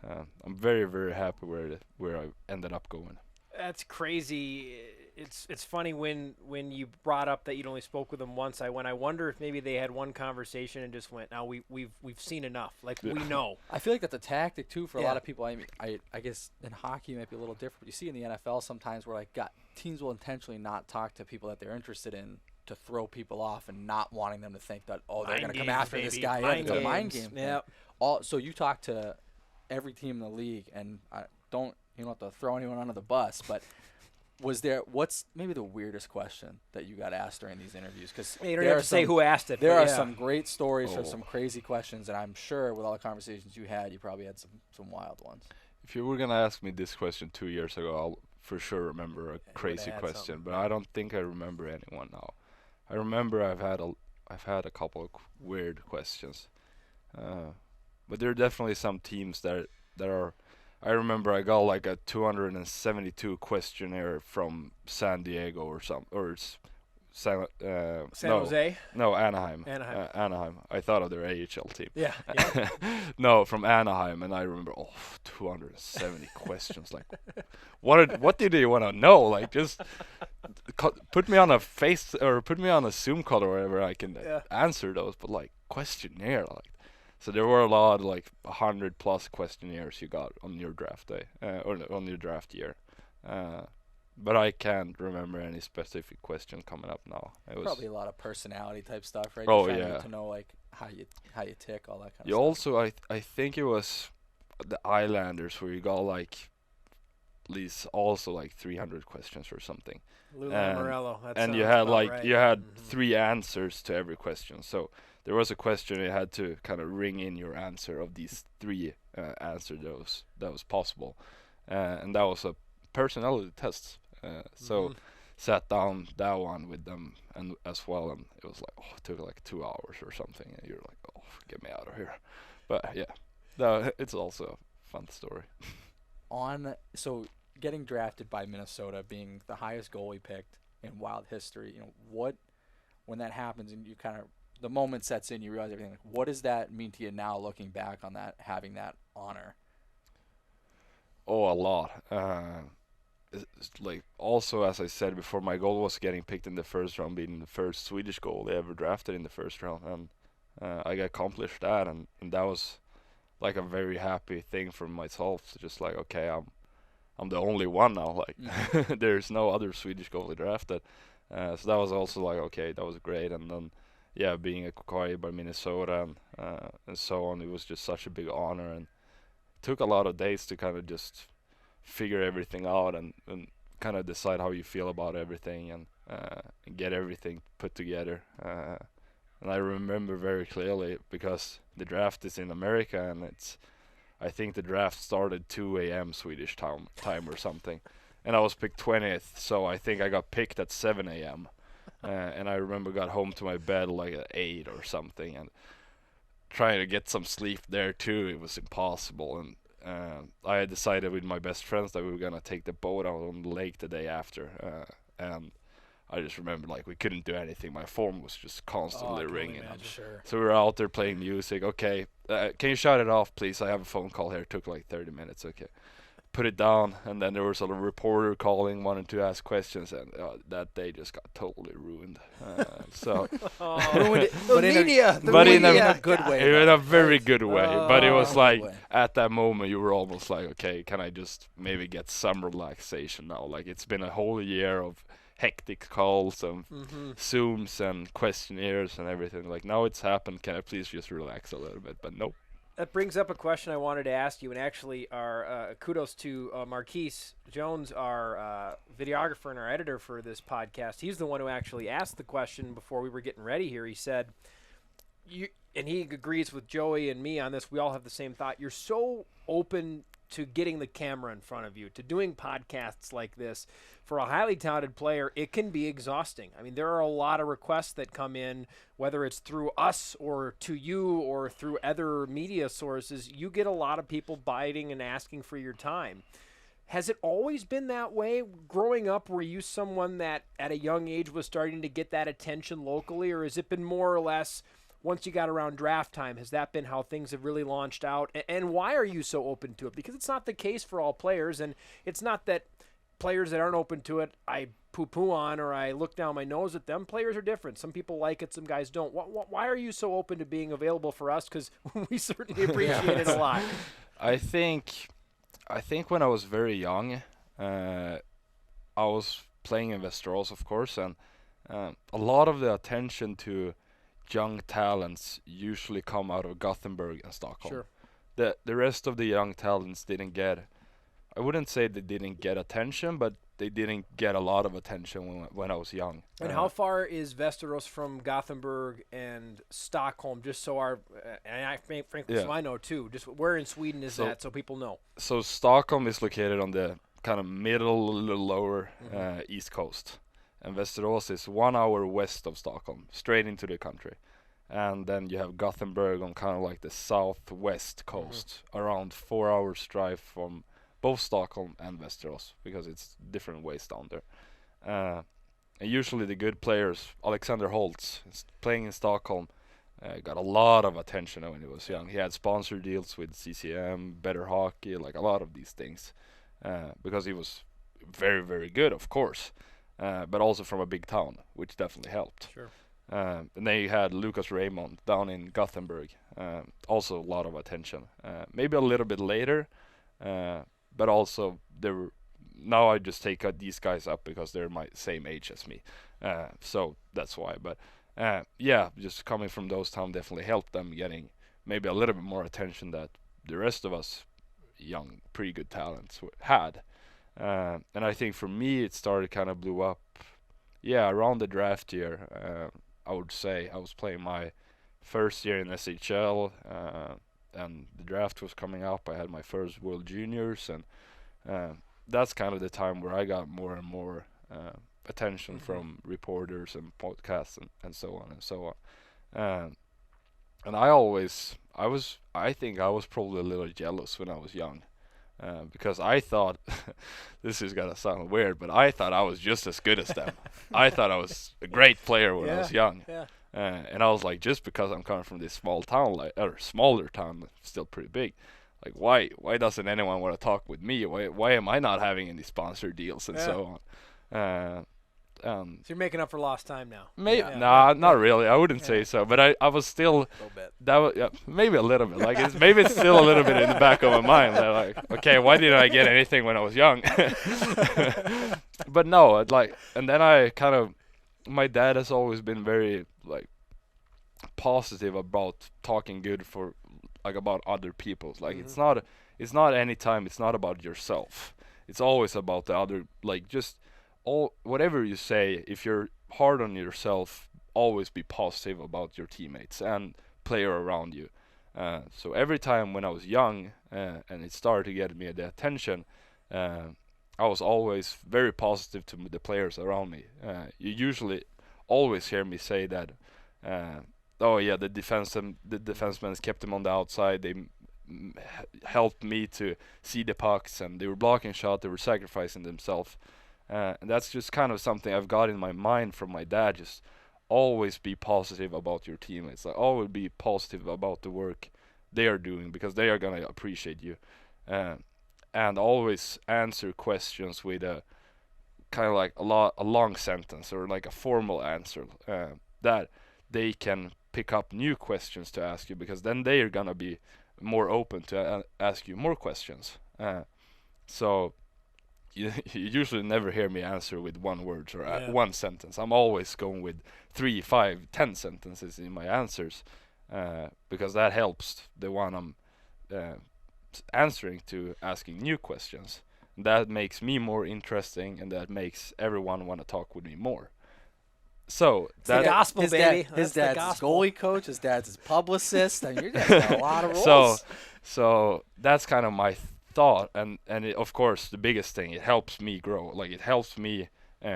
I'm very, very happy where I ended up going. That's crazy. it's funny when you brought up that you'd only spoke with them once. I wonder if maybe they had one conversation and just went, "Now we've seen enough. Like we know." I feel like that's a tactic too for a lot of people. I mean, I guess in hockey it might be a little different. You see in the NFL sometimes where teams will intentionally not talk to people that they're interested in to throw people off and not wanting them to think that they're going to come after this guy. It's a mind game. Yeah. So you talk to every team in the league, and you don't have to throw anyone under the bus, but. What's maybe the weirdest question that you got asked during these interviews? Because you don't have to say who asked it. There are some great stories or some crazy questions, and I'm sure with all the conversations you had, you probably had some wild ones. If you were gonna ask me this question 2 years ago, I'll for sure remember a crazy question, but I don't think I remember anyone now. I remember I've had a couple of weird questions, but there are definitely some teams that are. I remember I got like a 272 questionnaire from San Diego or San Jose? No, Anaheim. Anaheim. I thought of their AHL team. Yeah. No, from Anaheim, and I remember 270 questions. Like, what did you want to know? Like, just put me on a Zoom call or whatever. I can answer those, but like questionnaire, like. So there were a lot, like 100+ questionnaires you got on your draft day, or on your draft year. But I can't remember any specific question coming up now. It was probably a lot of personality type stuff, right? Oh, yeah. To know like how you tick, all that kind of stuff. Also, I think it was the Islanders where you got like at least also like 300 questions or something. Lou Lamoriello. And you had you had 3 answers to every question. So there was a question you had to kind of ring in your answer of these 3 answers that was possible, and that was a personality test. So sat down that one with them and as well, and it was like it took like 2 hours or something, and you're like, get me out of here. But yeah, it's also a fun story. So getting drafted by Minnesota, being the highest goalie picked in Wild history, when that happens and you kind of the moment sets in, you realize everything. Like, what does that mean to you now, looking back on that, having that honor? Oh, a lot. It's like also, as I said before, my goal was getting picked in the first round, being the first Swedish goalie ever drafted in the first round, and I accomplished that, and that was like a very happy thing for myself. To just like, okay, I'm the only one now. Like, there's no other Swedish goalie drafted, so that was also like, okay, that was great, and then. Yeah, being acquired by Minnesota and so on, it was just such a big honor, and it took a lot of days to kind of just figure everything out and kind of decide how you feel about everything and get everything put together. And I remember very clearly because the draft is in America, and I think the draft started 2 a.m. Swedish time or something, and I was picked 20th, so I think I got picked at 7 a.m. And I remember got home to my bed like at 8 or something, and trying to get some sleep there too. It was impossible, and I had decided with my best friends that we were gonna take the boat out on the lake the day after, and I just remember like we couldn't do anything. My phone was just constantly ringing. So we were out there playing music. Okay, can you shut it off, please? I have a phone call here. It took like 30 minutes. Okay. Put it down, and then there was a reporter calling, wanted to ask questions, and that day just got totally ruined. So ruined it. But in a good way. In a very good way. But it was like at that moment you were almost like, okay, can I just maybe get some relaxation now? Like it's been a whole year of hectic calls and Zooms and questionnaires and everything. Like now it's happened. Can I please just relax a little bit? But nope. That brings up a question I wanted to ask you, and actually our kudos to Marquise Jones, our videographer and our editor for this podcast. He's the one who actually asked the question before we were getting ready here. He said, and he agrees with Joey and me on this, we all have the same thought. You're so open to getting the camera in front of you, to doing podcasts like this. For a highly talented player, it can be exhausting. I mean, there are a lot of requests that come in, whether it's through us or to you or through other media sources. You get a lot of people biting and asking for your time. Has it always been that way? Growing up, were you someone that at a young age was starting to get that attention locally, or has it been more or less once you got around draft time? Has that been how things have really launched out? And why are you so open to it? Because it's not the case for all players, and it's not that players that aren't open to it, I poo-poo on or I look down my nose at them. Players are different. Some people like it, some guys don't. Why are you so open to being available for us? Because we certainly appreciate it a lot. I think when I was very young, I was playing in Västerås, of course, and a lot of the attention to young talents usually come out of Gothenburg and Stockholm. Sure. The rest of the young talents didn't get, I wouldn't say they didn't get attention, but they didn't get a lot of attention when I was young. And how far is Västerås from Gothenburg and Stockholm? Just so and I frankly, so I know too. Just where in Sweden is that, so people know? So Stockholm is located on the kind of middle, a little lower east coast, and Västerås is 1 hour west of Stockholm, straight into the country. And then you have Gothenburg on kind of like the southwest coast, around 4 hours drive from both Stockholm and Västerås, because it's different ways down there. And usually the good players, Alexander Holtz, playing in Stockholm, got a lot of attention when he was young. He had sponsor deals with CCM, Better Hockey, like a lot of these things, because he was very, very good, of course, but also from a big town, which definitely helped. Sure. And then you had Lucas Raymond down in Gothenburg, also a lot of attention. Maybe a little bit later, but also now I just take these guys up because they're my same age as me, so that's why. But yeah, just coming from those towns definitely helped them getting maybe a little bit more attention that the rest of us young, pretty good talents had. And I think for me it started kind of blew up, around the draft year. I would say I was playing my first year in SHL, and the draft was coming up. I had my first World Juniors, and that's kind of the time where I got more and more attention from reporters and podcasts and so on and so on. And I think I was probably a little jealous when I was young, because I thought, this is gonna sound weird, but I thought I was just as good as them. I thought I was a great player when I was young. Yeah. And I was like, just because I'm coming from this small town, or smaller town, still pretty big, like why doesn't anyone want to talk with me? Why am I not having any sponsor deals and so on? So you're making up for lost time now. Not really. I wouldn't say so, but I was still A little bit. that was maybe a little bit. Like maybe it's still a little bit in the back of my mind. That like, okay, why didn't I get anything when I was young? But no, and then I kind of, my dad has always been very like positive about talking good for like about other people. Like it's not anytime. It's not about yourself. It's always about the other. Like just whatever you say, if you're hard on yourself, always be positive about your teammates and player around you. So every time when I was young and it started to get me the attention, I was always very positive to the players around me. You usually always hear me say that, the defensemen kept them on the outside. They helped me to see the pucks, and they were blocking shot. They were sacrificing themselves. And that's just kind of something I've got in my mind from my dad. Just always be positive about your teammates. Like always be positive about the work they are doing, because they are gonna appreciate you. And always answer questions with a kind of like a long sentence or like a formal answer, that they can pick up new questions to ask you, because then they are gonna be more open to ask you more questions. So you usually never hear me answer with one word or one sentence. I'm always going with 3, 5, 10 sentences in my answers, because that helps the one I'm answering to asking new questions. That makes me more interesting, and that makes everyone want to talk with me more. So that's the gospel, baby. His dad's his goalie coach. His dad's his publicist. I mean, your dad's got a lot of roles. So that's kind of my thought, and it, of course the biggest thing, it helps me grow. Like it helps me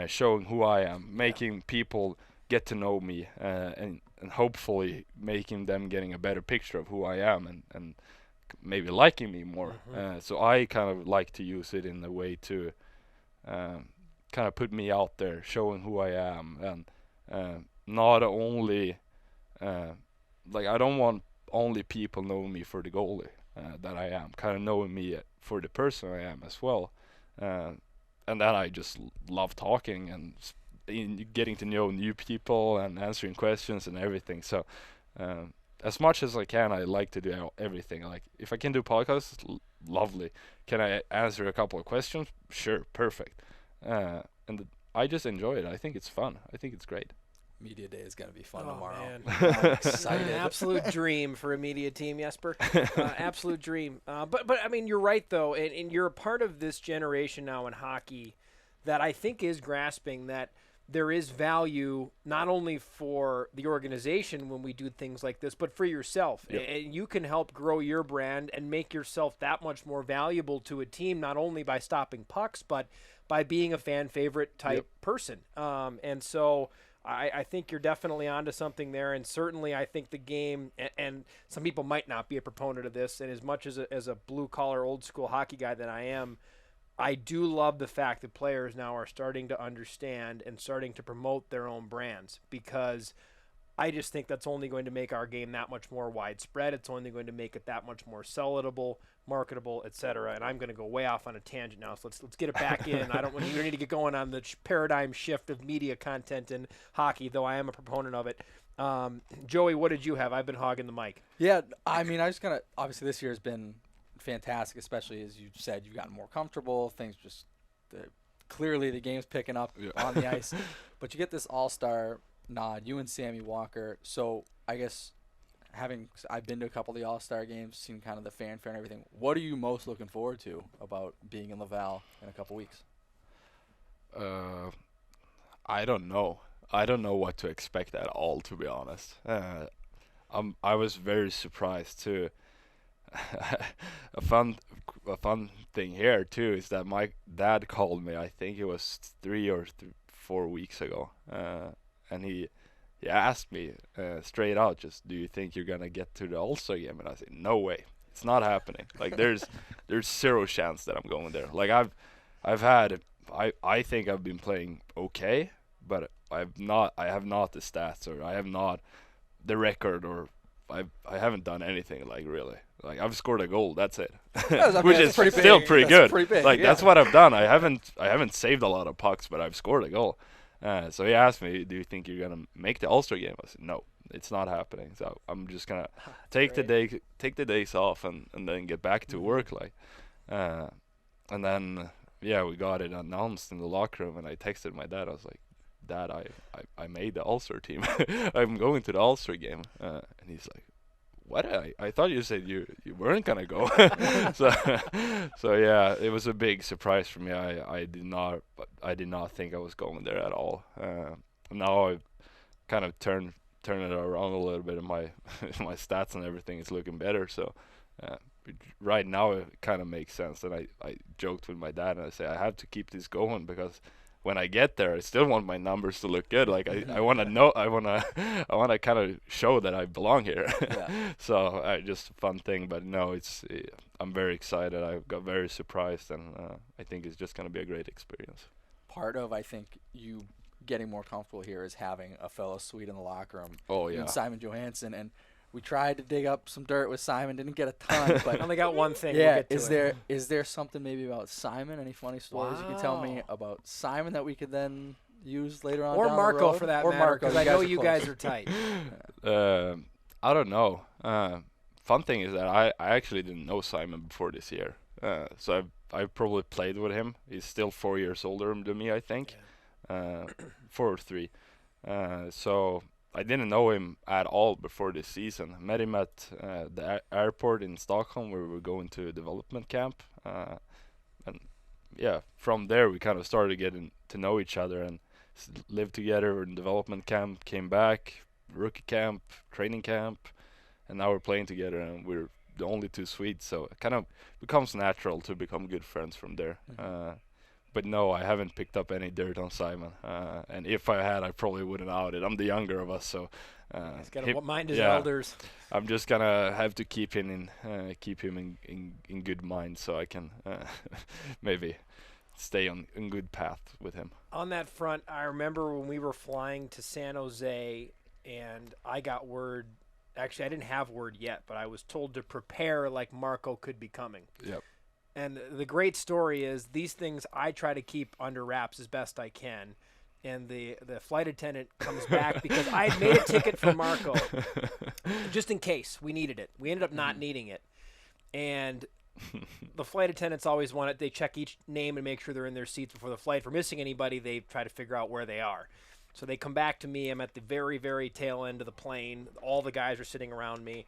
showing who I am, making people get to know me, and hopefully making them getting a better picture of who I am, and maybe liking me more. So I kind of like to use it in a way to kind of put me out there, showing who I am, and not only like I don't want only people knowing me for the goalie that I am, kind of knowing me for the person I am as well. then I just love talking and getting to know new people and answering questions and everything. So as much as I can, I like to do everything. Like if I can do podcasts, lovely. Can I answer a couple of questions? Sure, perfect. I just enjoy it. I think it's fun. I think it's great. Media day is going to be fun tomorrow. Man. I'm excited. An absolute dream for a media team, Jesper. Absolute dream. But I mean, you're right, though, and you're a part of this generation now in hockey that I think is grasping that there is value not only for the organization when we do things like this, but for yourself. Yep. And you can help grow your brand and make yourself that much more valuable to a team, not only by stopping pucks, but by being a fan favorite type person. And so I think you're definitely onto something there, and certainly I think the game, and some people might not be a proponent of this, and as much as a blue-collar, old-school hockey guy that I am, I do love the fact that players now are starting to understand and starting to promote their own brands, because I just think that's only going to make our game that much more widespread. It's only going to make it that much more sellable, marketable, etc. And I'm going to go way off on a tangent now, so let's get it back in. We need to get going on the paradigm shift of media content in hockey, though I am a proponent of it. Joey, what did you have? I've been hogging the mic. Yeah, I mean, I just kind of obviously this year has been fantastic, especially as you said, you've gotten more comfortable. Things just clearly the game's picking up on the ice, but you get this all-star nod, you and Sammy Walker. So I guess I've been to a couple of the all-star games, seen kind of the fanfare and everything. What are you most looking forward to about being in Laval in a couple weeks? I don't know. I don't know what to expect at all, to be honest. I was very surprised too. A fun thing here too is that my dad called me. I think it was 3 or 4 weeks ago, and he asked me straight out, just, do you think you're gonna get to the All-Star game? And I said, no way, it's not happening. Like there's zero chance that I'm going there. Like I think I've been playing okay, but I have not the stats, or I have not the record, or I haven't done anything like really. Like I've scored a goal, that's it. Which is still pretty good. Pretty big, like that's what I've done. I haven't saved a lot of pucks, but I've scored a goal. So he asked me, do you think you're gonna make the All-Star game? I said, no, it's not happening. So I'm just gonna take the days off and then get back to work. Like, and then we got it announced in the locker room, and I texted my dad. I was like, Dad, I made the All-Star team. I'm going to the All-Star game. And he's like, what? I thought you said you weren't gonna go. so yeah, it was a big surprise for me. I did not think I was going there at all. Now I've kind of turned it around a little bit, and my my stats and everything is looking better. So right now it kind of makes sense. And I joked with my dad, and I say I have to keep this going, because when I get there, I still want my numbers to look good. Like I want to kind of show that I belong here. So just a fun thing, but no, I'm very excited. I got very surprised, and I think it's just going to be a great experience. Part of, I think, you getting more comfortable here is having a fellow Swede in the locker room. Oh yeah, and Simon Johansson, and we tried to dig up some dirt with Simon, didn't get a ton, but I only got one thing. Yeah, we'll is there something maybe about Simon? Any funny stories you can tell me about Simon that we could then use later on? Or down Marco, the road? for that or matter, Marco, because I know you guys are tight. I don't know. Fun thing is that I actually didn't know Simon before this year. So I probably played with him. He's still 4 years older than me, I think. 4 or 3. So I didn't know him at all before this season. Met him at the airport in Stockholm, where we were going to a development camp. And from there we kind of started getting to know each other and lived together in development camp, came back, rookie camp, training camp, and now we're playing together, and we're the only 2 Swedes, so it kind of becomes natural to become good friends from there. But no, I haven't picked up any dirt on Simon. And if I had, I probably wouldn't out it. I'm the younger of us, so he's got to mind his elders. I'm just gonna have to keep him in good mind, so I can maybe stay on good path with him. On that front, I remember when we were flying to San Jose, and I got word. Actually, I didn't have word yet, but I was told to prepare like Marco could be coming. Yep. And the great story is these things I try to keep under wraps as best I can. And the flight attendant comes back because I had made a ticket for Marco just in case we needed it. We ended up not needing it. And the flight attendants always want it. They check each name and make sure they're in their seats before the flight. If we're missing anybody, they try to figure out where they are. So they come back to me. I'm at the very, very tail end of the plane. All the guys are sitting around me.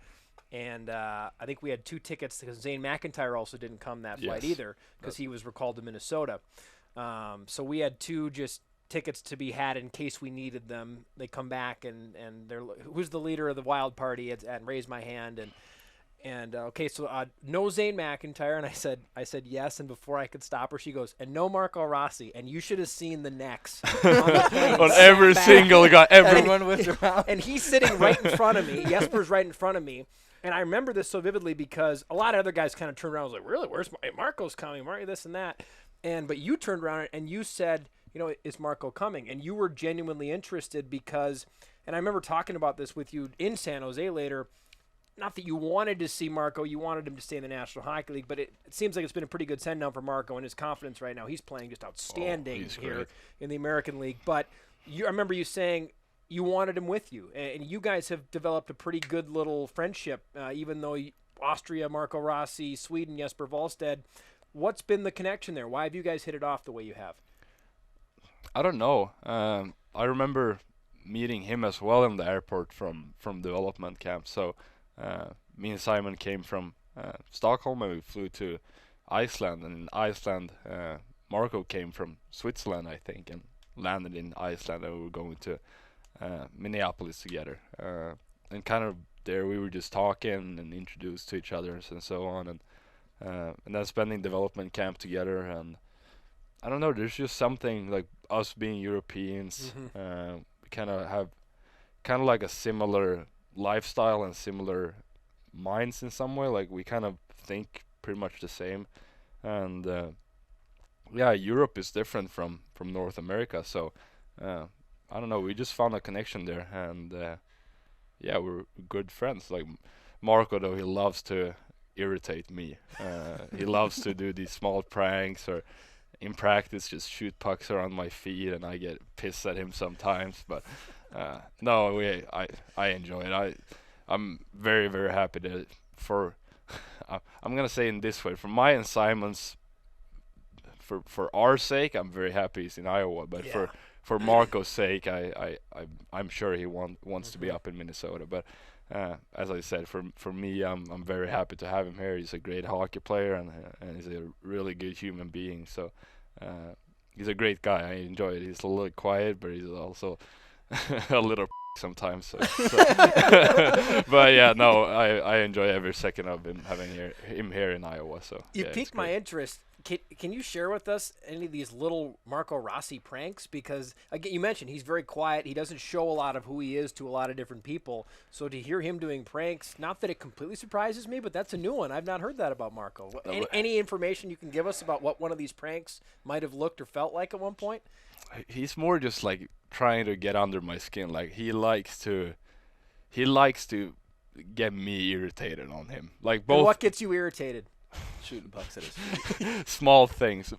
And I think we had 2 tickets because Zane McIntyre also didn't come that flight either because he was recalled to Minnesota. So we had 2 just tickets to be had in case we needed them. They come back and they're, who's the leader of the wild party? And raise my hand and okay, so no Zane McIntyre, and I said yes, and before I could stop her, she goes, and no Marco Rossi, and you should have seen the necks on the plane. On every single guy, everyone was around, and he's sitting right in front of me. Jesper's right in front of me, and I remember this so vividly because a lot of other guys kind of turned around. I was like, really, where's Marco's coming? Marco, this and that, but you turned around and you said, is Marco coming? And you were genuinely interested because, and I remember talking about this with you in San Jose later. Not that you wanted to see Marco, you wanted him to stay in the National Hockey League, but it seems like it's been a pretty good send-down for Marco and his confidence right now. He's playing just outstanding here in the American League. But I remember you saying you wanted him with you, and you guys have developed a pretty good little friendship, even though Austria, Marco Rossi, Sweden, Jesper Wallstedt. What's been the connection there? Why have you guys hit it off the way you have? I don't know. I remember meeting him as well in the airport from development camp. So me and Simon came from Stockholm and we flew to Iceland. And in Iceland, Marco came from Switzerland, I think, and landed in Iceland. And we were going to Minneapolis together. And kind of there we were just talking and introduced to each other and so on. And then spending development camp together. And I don't know, there's just something like us being Europeans, we kind of have kind of like a similar lifestyle and similar minds in some way. Like we kind of think pretty much the same. And Europe is different from North America. So I don't know, we just found a connection there. And we're good friends. Like Marco, though, he loves to irritate me. He loves to do these small pranks or in practice just shoot pucks around my feet, and I get pissed at him sometimes. But I enjoy it. I'm very, very happy that I'm gonna say in this way, for my and Simon's, for our sake, I'm very happy he's in Iowa. But for Marco's sake, I'm sure he wants to be up in Minnesota. But as I said, for me, I'm very happy to have him here. He's a great hockey player and he's a really good human being. So he's a great guy. I enjoy it. He's a little quiet, but he's also a little sometimes. So. But I enjoy every second of having him here in Iowa. So you piqued my interest. Can you share with us any of these little Marco Rossi pranks? Because, again, you mentioned he's very quiet. He doesn't show a lot of who he is to a lot of different people. So to hear him doing pranks, not that it completely surprises me, but that's a new one. I've not heard that about Marco. Any information you can give us about what one of these pranks might have looked or felt like at one point? He's more just like trying to get under my skin. Like he likes to get me irritated on him. Like both. And what gets you irritated? Shooting pucks at his feet. Small things.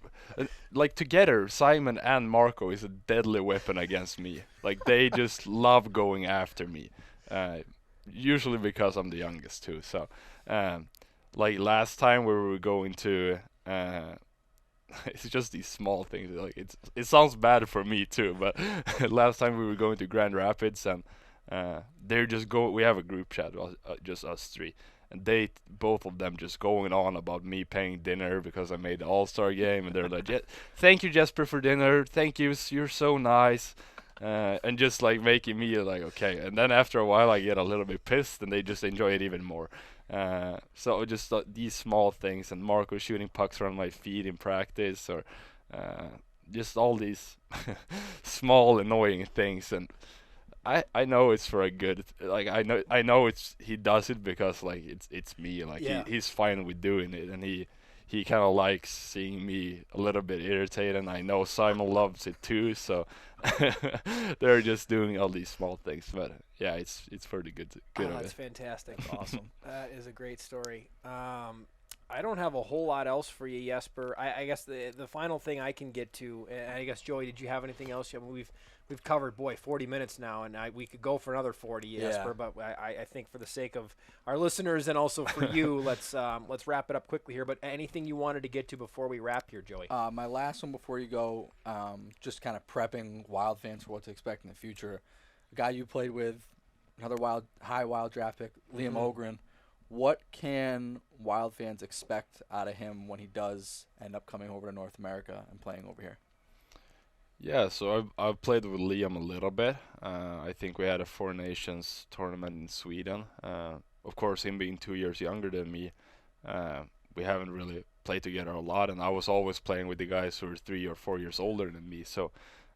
Like together, Simon and Marco is a deadly weapon against me. Like they just love going after me. Usually because I'm the youngest too. So, like last time we were going to, it's just these small things. Like it sounds bad for me too. But last time we were going to Grand Rapids and they're just we have a group chat, just us three. And both of them just going on about me paying dinner because I made the All-Star game. And they're like, thank you, Jesper, for dinner. Thank you. You're so nice. And just like making me like, okay. And then after a while, I get a little bit pissed and they just enjoy it even more. So just these small things. And Marco shooting pucks around my feet in practice or just all these small annoying things. And I know it's for a good, like I know he does it because like it's me, like he's fine with doing it, and he kind of likes seeing me a little bit irritated, and I know Simon loves it too, so they're just doing all these small things, but yeah, it's pretty good. That's fantastic. Awesome. That is a great story. I don't have a whole lot else for you, Jesper. I guess the final thing I can get to, and I guess Joey, did you have anything else? I mean, we've covered 40 minutes now, and we could go for another 40, Jesper. But I think for the sake of our listeners and also for you, let's wrap it up quickly here. But anything you wanted to get to before we wrap here, Joey? My last one before you go, just kind of prepping Wild fans for what to expect in the future. A guy you played with, another high Wild draft pick, Liam Ogren. What can Wild fans expect out of him when he does end up coming over to North America and playing over here? Yeah, so I've played with Liam a little bit. I think we had a Four Nations tournament in Sweden. Of course, him being 2 years younger than me, we haven't really played together a lot, and I was always playing with the guys who were 3 or 4 years older than me. So,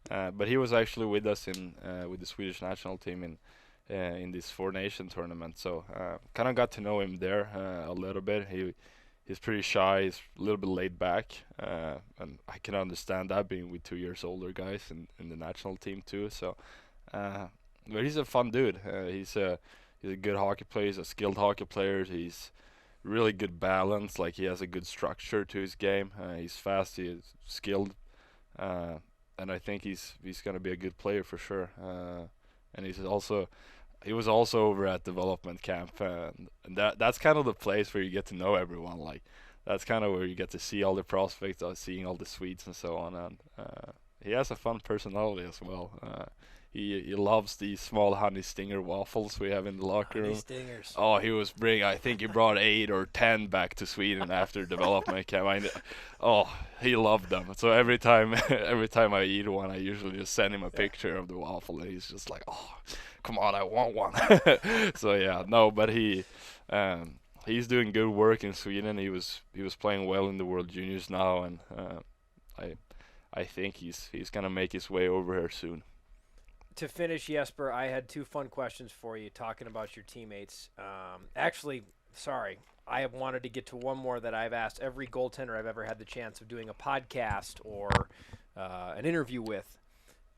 but he was actually with us with the Swedish national team in this Four Nation tournament. So kind of got to know him there a little bit. He's pretty shy. He's a little bit laid back, and I can understand that being with 2 years older guys in the national team too. So, but he's a fun dude. He's a good hockey player. He's a skilled hockey player. He's really good balance. Like, he has a good structure to his game. He's fast. He's skilled, and I think he's gonna be a good player for sure. And he was also over at development camp, and that's kind of the place where you get to know everyone. Like, that's kind of where you get to see all the prospects, seeing all the Swedes and so on. And he has a fun personality as well. He loves these small honey stinger waffles we have in the locker room. Honey stingers. Oh, I think he brought 8 or 10 back to Sweden after development camp. He loved them. So every time I eat one, I usually just send him a picture of the waffle, and he's just like, "Oh, come on, I want one." So yeah, no, but he's doing good work in Sweden. He was playing well in the World Juniors now, and I think he's gonna make his way over here soon. To finish, Jesper, I had 2 fun questions for you talking about your teammates. I have wanted to get to one more that I've asked every goaltender I've ever had the chance of doing a podcast or an interview with.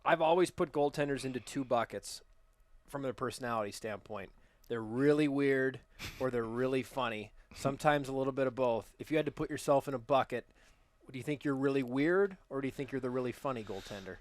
I've always put goaltenders into 2 buckets from their personality standpoint. They're really weird or they're really funny, sometimes a little bit of both. If you had to put yourself in a bucket, do you think you're really weird or do you think you're the really funny goaltender?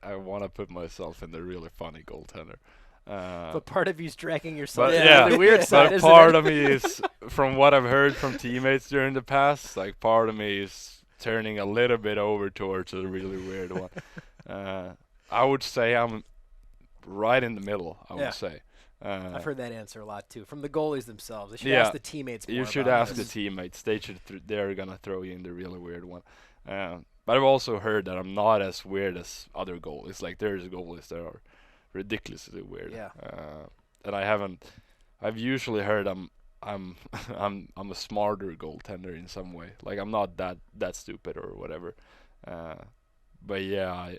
I want to put myself in the really funny goaltender. But part of you's dragging yourself to the weird side, but isn't part it? of me is, from what I've heard from teammates during the past, like, part of me is turning a little bit over towards the really weird one. I would say I'm right in the middle, I would say. I've heard that answer a lot too from the goalies themselves. They should ask the teammates more. You should about ask this. the teammates. They're gonna throw you in the really weird one. But I've also heard that I'm not as weird as other goalies. Like, there's goalies that are ridiculously weird. Yeah. And I've usually heard I'm a smarter goaltender in some way. Like, I'm not that stupid or whatever. But yeah,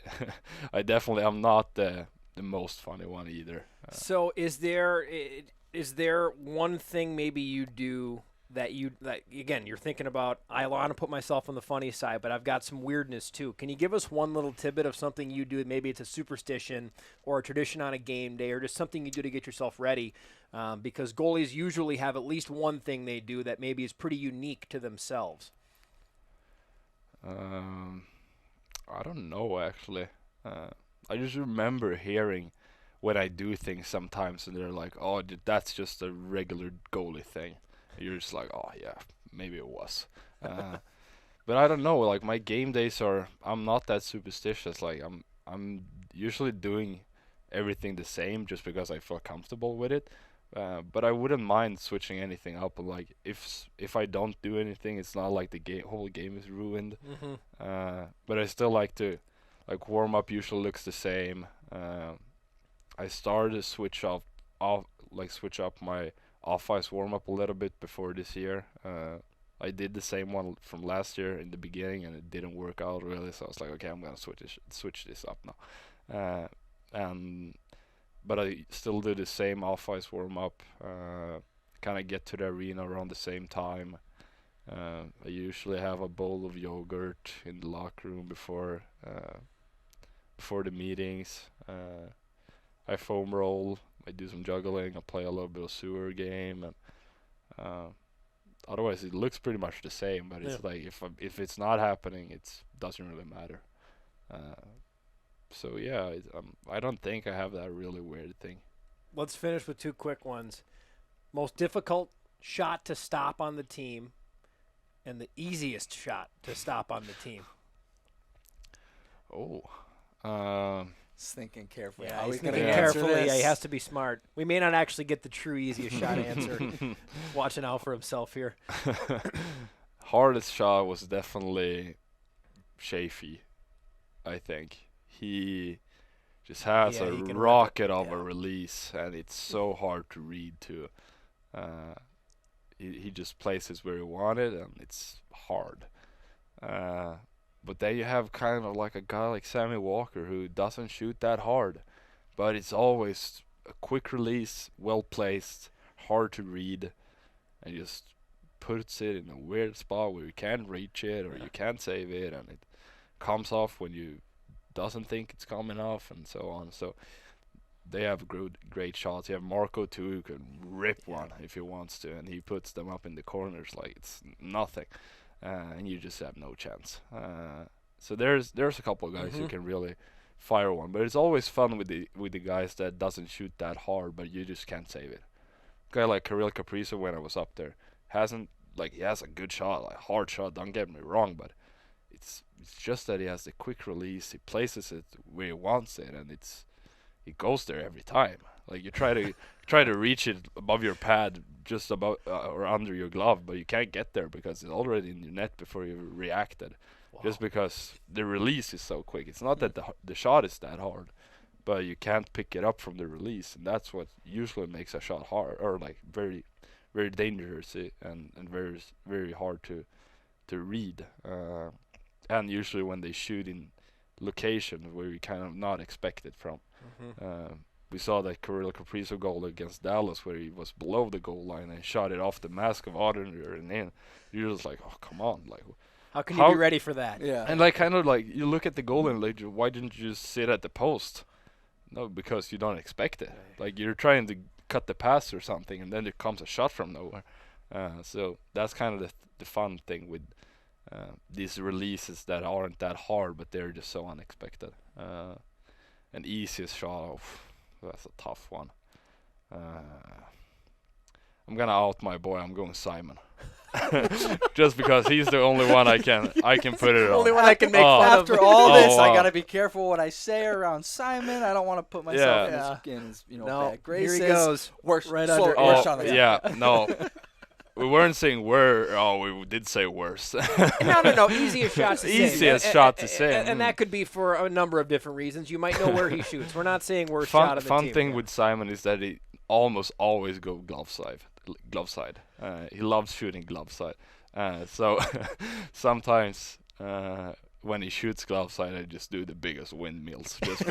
I definitely, I'm not the most funny one either. So is there one thing maybe you do that again, you're thinking about, I want to put myself on the funny side, but I've got some weirdness too. Can you give us one little tidbit of something you do? Maybe it's a superstition or a tradition on a game day or just something you do to get yourself ready, because goalies usually have at least one thing they do that maybe is pretty unique to themselves. I don't know, actually. I just remember hearing when I do things sometimes, and they're like, "Oh, that's just a regular goalie thing." You're just like, "Oh yeah, maybe it was." But I don't know. Like, my game days I'm not that superstitious. Like, I'm usually doing everything the same just because I feel comfortable with it. But I wouldn't mind switching anything up. Like, if I don't do anything, it's not like the whole game is ruined. Mm-hmm. But I still like to, like, warm up usually looks the same. I started to switch up my off-ice warm-up a little bit before this year. I did the same one from last year in the beginning, and it didn't work out really. So I was like, okay, I'm gonna switch this up now. But I still do the same off-ice warm-up. Kind of get to the arena around the same time. I usually have a bowl of yogurt in the locker room before the meetings. I foam roll I do some juggling. I play a little bit of sewer game, and otherwise it looks pretty much the same. But it's like if it's not happening, it doesn't really matter. So yeah, I don't think I have that really weird thing. Let's finish with 2 quick ones. Most difficult shot to stop on the team, and the easiest shot to stop on the team. Oh. He's thinking carefully. Yeah, How he's he's gonna thinking answer carefully. this. Yeah, he has to be smart. We may not actually get the true easiest shot answer. Watching out for himself here. Hardest shot was definitely Chafee, I think. He just has a rocket of a release, and it's so hard to read too. He just places where he wanted, and it's hard. But then you have kind of like a guy like Sammy Walker who doesn't shoot that hard, but it's always a quick release, well placed, hard to read, and just puts it in a weird spot where you can't reach it or you can't save it, and it comes off when you doesn't think it's coming off, and so on. So they have great shots. You have Marco too, who can rip one if he wants to, and he puts them up in the corners like it's nothing. And you just have no chance. So there's a couple of guys who can really fire one, but it's always fun with the guys that doesn't shoot that hard, but you just can't save it. A guy like Kirill Kaprizov, when I was up there, he has a good shot, like hard shot. Don't get me wrong, but it's just that he has the quick release. He places it where he wants it, and he goes there every time. Like you try to reach it above your pad, just above or under your glove, but you can't get there because it's already in your net before you reacted. Wow. Just because the release is so quick. It's not that the shot is that hard, but you can't pick it up from the release, and that's what usually makes a shot hard or like very, very dangerous and very very hard to read. And usually when they shoot in location where you kind of not expect it from. We saw that Kirill Kaprizov goal against Dallas where he was below the goal line and shot it off the mask of Oderner and in. You're just like, oh, come on. Like, how can you be ready for that? Yeah. And like kind of like you look at the goal and like, why didn't you just sit at the post? No, because you don't expect it. Like you're trying to cut the pass or something and then there comes a shot from nowhere. So that's kind of the fun thing with these releases that aren't that hard, but they're just so unexpected. An easiest shot, that's a tough one. I'm gonna out my boy. I'm going Simon, just because he's the only one I can put it on. Only one I can make fun of. After all this, I gotta be careful what I say around Simon. I don't want to put myself in his bad graces. Here he goes. Worst shot of the yeah, no. We weren't saying we did say worse. No. Easiest shot to say. Easiest shot to say. And that could be for a number of different reasons. You might know where he shoots. We're not saying worst shot of the team. Fun thing with Simon is that he almost always go glove side. He loves shooting glove side. So sometimes when he shoots glove side, I just do the biggest windmills just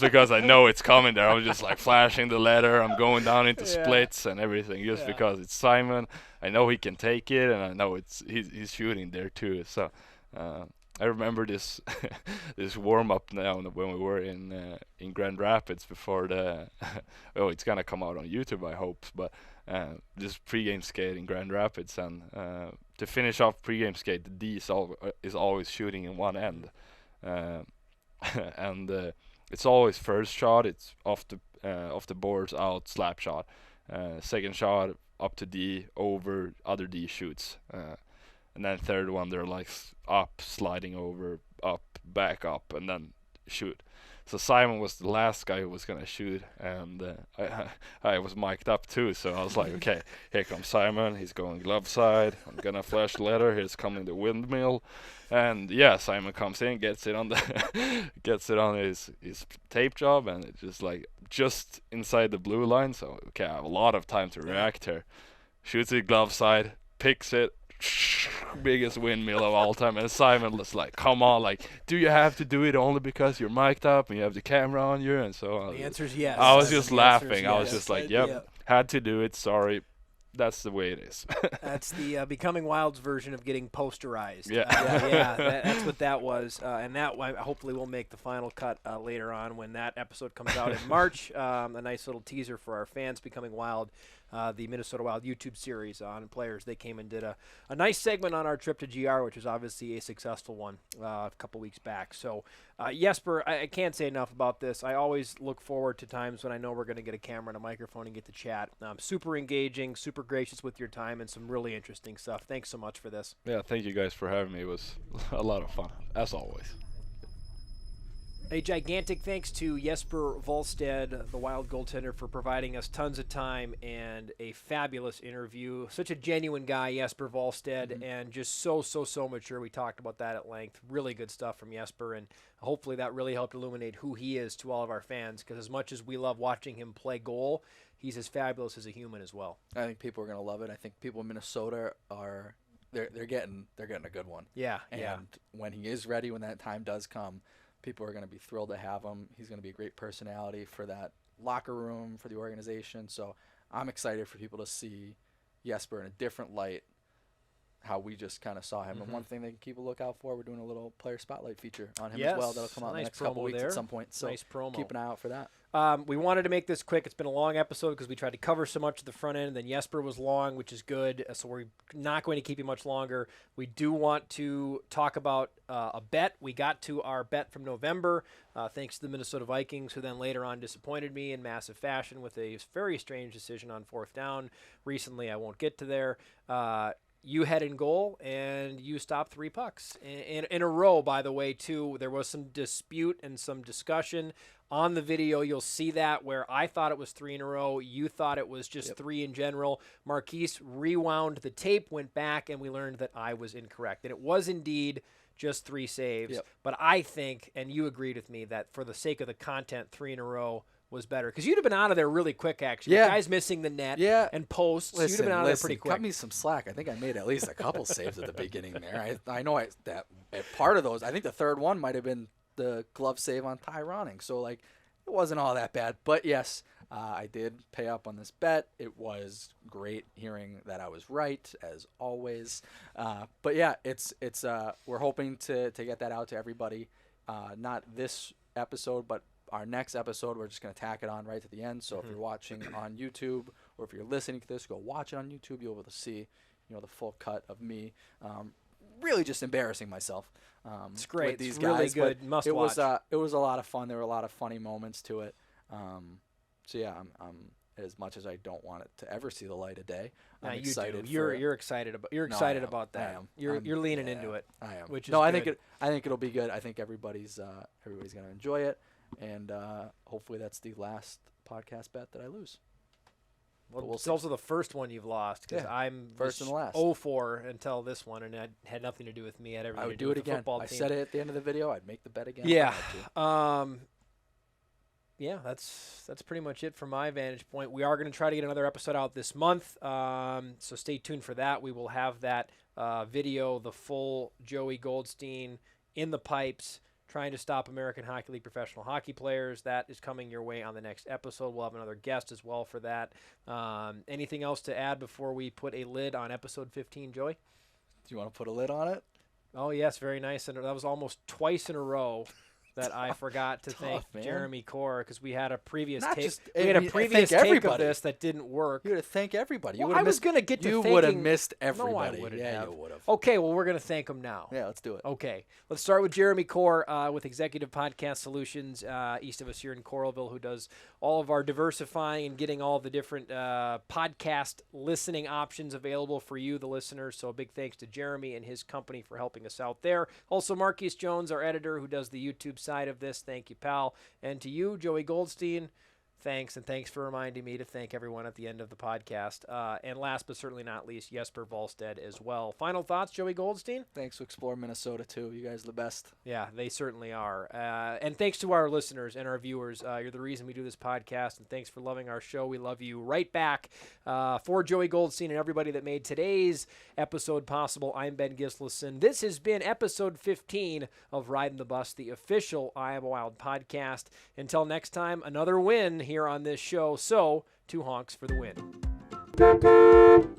because I know it's coming there. I'm just like flashing the letter. I'm going down into splits and everything just because it's Simon. I know he can take it, and I know he's shooting there too. So I remember this this warm up now when we were in Grand Rapids before the it's gonna come out on YouTube, I hope, but this pregame skate in Grand Rapids, and to finish off pregame skate, the D is always shooting in one end, and it's always first shot. It's off the boards out slap shot, second shot up to D over other D shoots, and then third one they're like up sliding over up back up and then shoot. So Simon was the last guy who was gonna shoot, and I was mic'd up too. So I was like, okay, here comes Simon. He's going glove side. I'm gonna flash the letter. Here's coming the windmill, and Simon comes in, gets it on his tape job, and it's just inside the blue line. So okay, I have a lot of time to react here. Shoots it glove side, picks it. Biggest windmill of all time, and Simon was like, come on, like, do you have to do it only because you're mic'd up and you have the camera on you? And so the answer's yes. I was just laughing. I was just like, yep, had to do it, sorry. that's the way it is. That's the Becoming Wild's version of getting posterized. Yeah. That's what that was. And that hopefully will make the final cut later on when that episode comes out in March. A nice little teaser for our fans. Becoming Wild, the Minnesota Wild YouTube series on players. They came and did a nice segment on our trip to GR, which was obviously a successful one a couple weeks back. So, Jesper, I can't say enough about this. I always look forward to times when I know we're going to get a camera and a microphone and get to chat. Super engaging, super gracious with your time, and some really interesting stuff. Thanks so much for this. Yeah, thank you guys for having me. It was a lot of fun, as always. A gigantic thanks to Jesper Wallstedt, the Wild goaltender, for providing us tons of time and a fabulous interview. Such a genuine guy, Jesper Wallstedt, and just so mature. We talked about that at length. Really good stuff from Jesper, and hopefully that really helped illuminate who he is to all of our fans, because as much as we love watching him play goal, he's as fabulous as a human as well. I think people are going to love it. I think people in Minnesota are they're getting a good one. Yeah, and when he is ready, when that time does come, people are going to be thrilled to have him. He's going to be a great personality for that locker room, for the organization. So I'm excited for people to see Jesper in a different light, how we just kind of saw him. And one thing they can keep a lookout for, we're doing a little player spotlight feature on him as well. That'll come out in the next couple weeks at some point. So nice promo. Keep an eye out for that. We wanted to make this quick. It's been a long episode because we tried to cover so much at the front end, and then Jesper was long, which is good. So we're not going to keep you much longer. We do want to talk about a bet. We got to our bet from November, thanks to the Minnesota Vikings, who then later on disappointed me in massive fashion with a very strange decision on fourth down recently. I won't get to there. You had in goal, and you stopped 3 pucks in a row, by the way, too. There was some dispute and some discussion. On the video, you'll see that where I thought it was 3 in a row. You thought it was just 3 in general. Marquise rewound the tape, went back, and we learned that I was incorrect. And it was indeed just 3 saves. But I think, and you agreed with me, that for the sake of the content, 3 in a row was better, because you'd have been out of there really quick, actually. Yeah. Guys missing the net and posts. You'd have been out of there pretty quick. Cut me some slack. I think I made at least a couple saves at the beginning there. I know that part of those, I think the third one might have been the glove save on Ty Ronning. So, it wasn't all that bad. But, yes, I did pay up on this bet. It was great hearing that I was right, as always. But, yeah, it's we're hoping to get that out to everybody. Not this episode, but our next episode, we're just going to tack it on right to the end. So if you're watching on YouTube, or if you're listening to this, go watch it on YouTube. You'll be able to see, the full cut of me, really just embarrassing myself. It's great. With these it's really guys. good. But Must it watch. It was a lot of fun. There were a lot of funny moments to it. So yeah, I'm as much as I don't want it to ever see the light of day. I'm excited. You're excited about. You're excited about that. I am. You're leaning into it. I am. Which is I good. think it'll be good. I think everybody's going to enjoy it. And hopefully that's the last podcast bet that I lose. Well, it's also the first one you've lost, because I'm first and last. 0-4 until this one, and it had nothing to do with me. It had everything to do with it the again. football I team. said it at the end of the video. I'd make the bet again. Yeah. Yeah, that's pretty much it from my vantage point. We are going to try to get another episode out this month, so stay tuned for that. We will have that video, the full Joey Goldstein in the pipes, trying to stop American Hockey League professional hockey players. That is coming your way on the next episode. We'll have another guest as well for that. Anything else to add before we put a lid on episode 15, Joey? Do you want to put a lid on it? Oh, yes, very nice. And that was almost twice in a row that I forgot to thank Jeremy Core, because we had a previous take. We had a previous take of this that didn't work. You had to thank everybody. Well, I was going to get to thanking. You would have missed everybody. No, I wouldn't have. You would have. Okay, well, we're going to thank them now. Yeah, let's do it. Okay, let's start with Jeremy Core with Executive Podcast Solutions, east of us here in Coralville, who does all of our diversifying and getting all the different podcast listening options available for you, the listeners. So a big thanks to Jeremy and his company for helping us out there. Also, Marquise Jones, our editor, who does the YouTube side of this. Thank you, pal. And to you, Joey Goldstein, thanks, and thanks for reminding me to thank everyone at the end of the podcast. And last but certainly not least, Jesper Wallstedt as well. Final thoughts, Joey Goldstein? Thanks to Explore Minnesota, too. You guys are the best. Yeah, they certainly are. And thanks to our listeners and our viewers. You're the reason we do this podcast, and thanks for loving our show. We love you right back. For Joey Goldstein and everybody that made today's episode possible, I'm Ben Gislason. This has been episode 15 of Ridin' the Bus, the official Iowa Wild podcast. Until next time, another win here on this show. So, 2 honks for the win. you.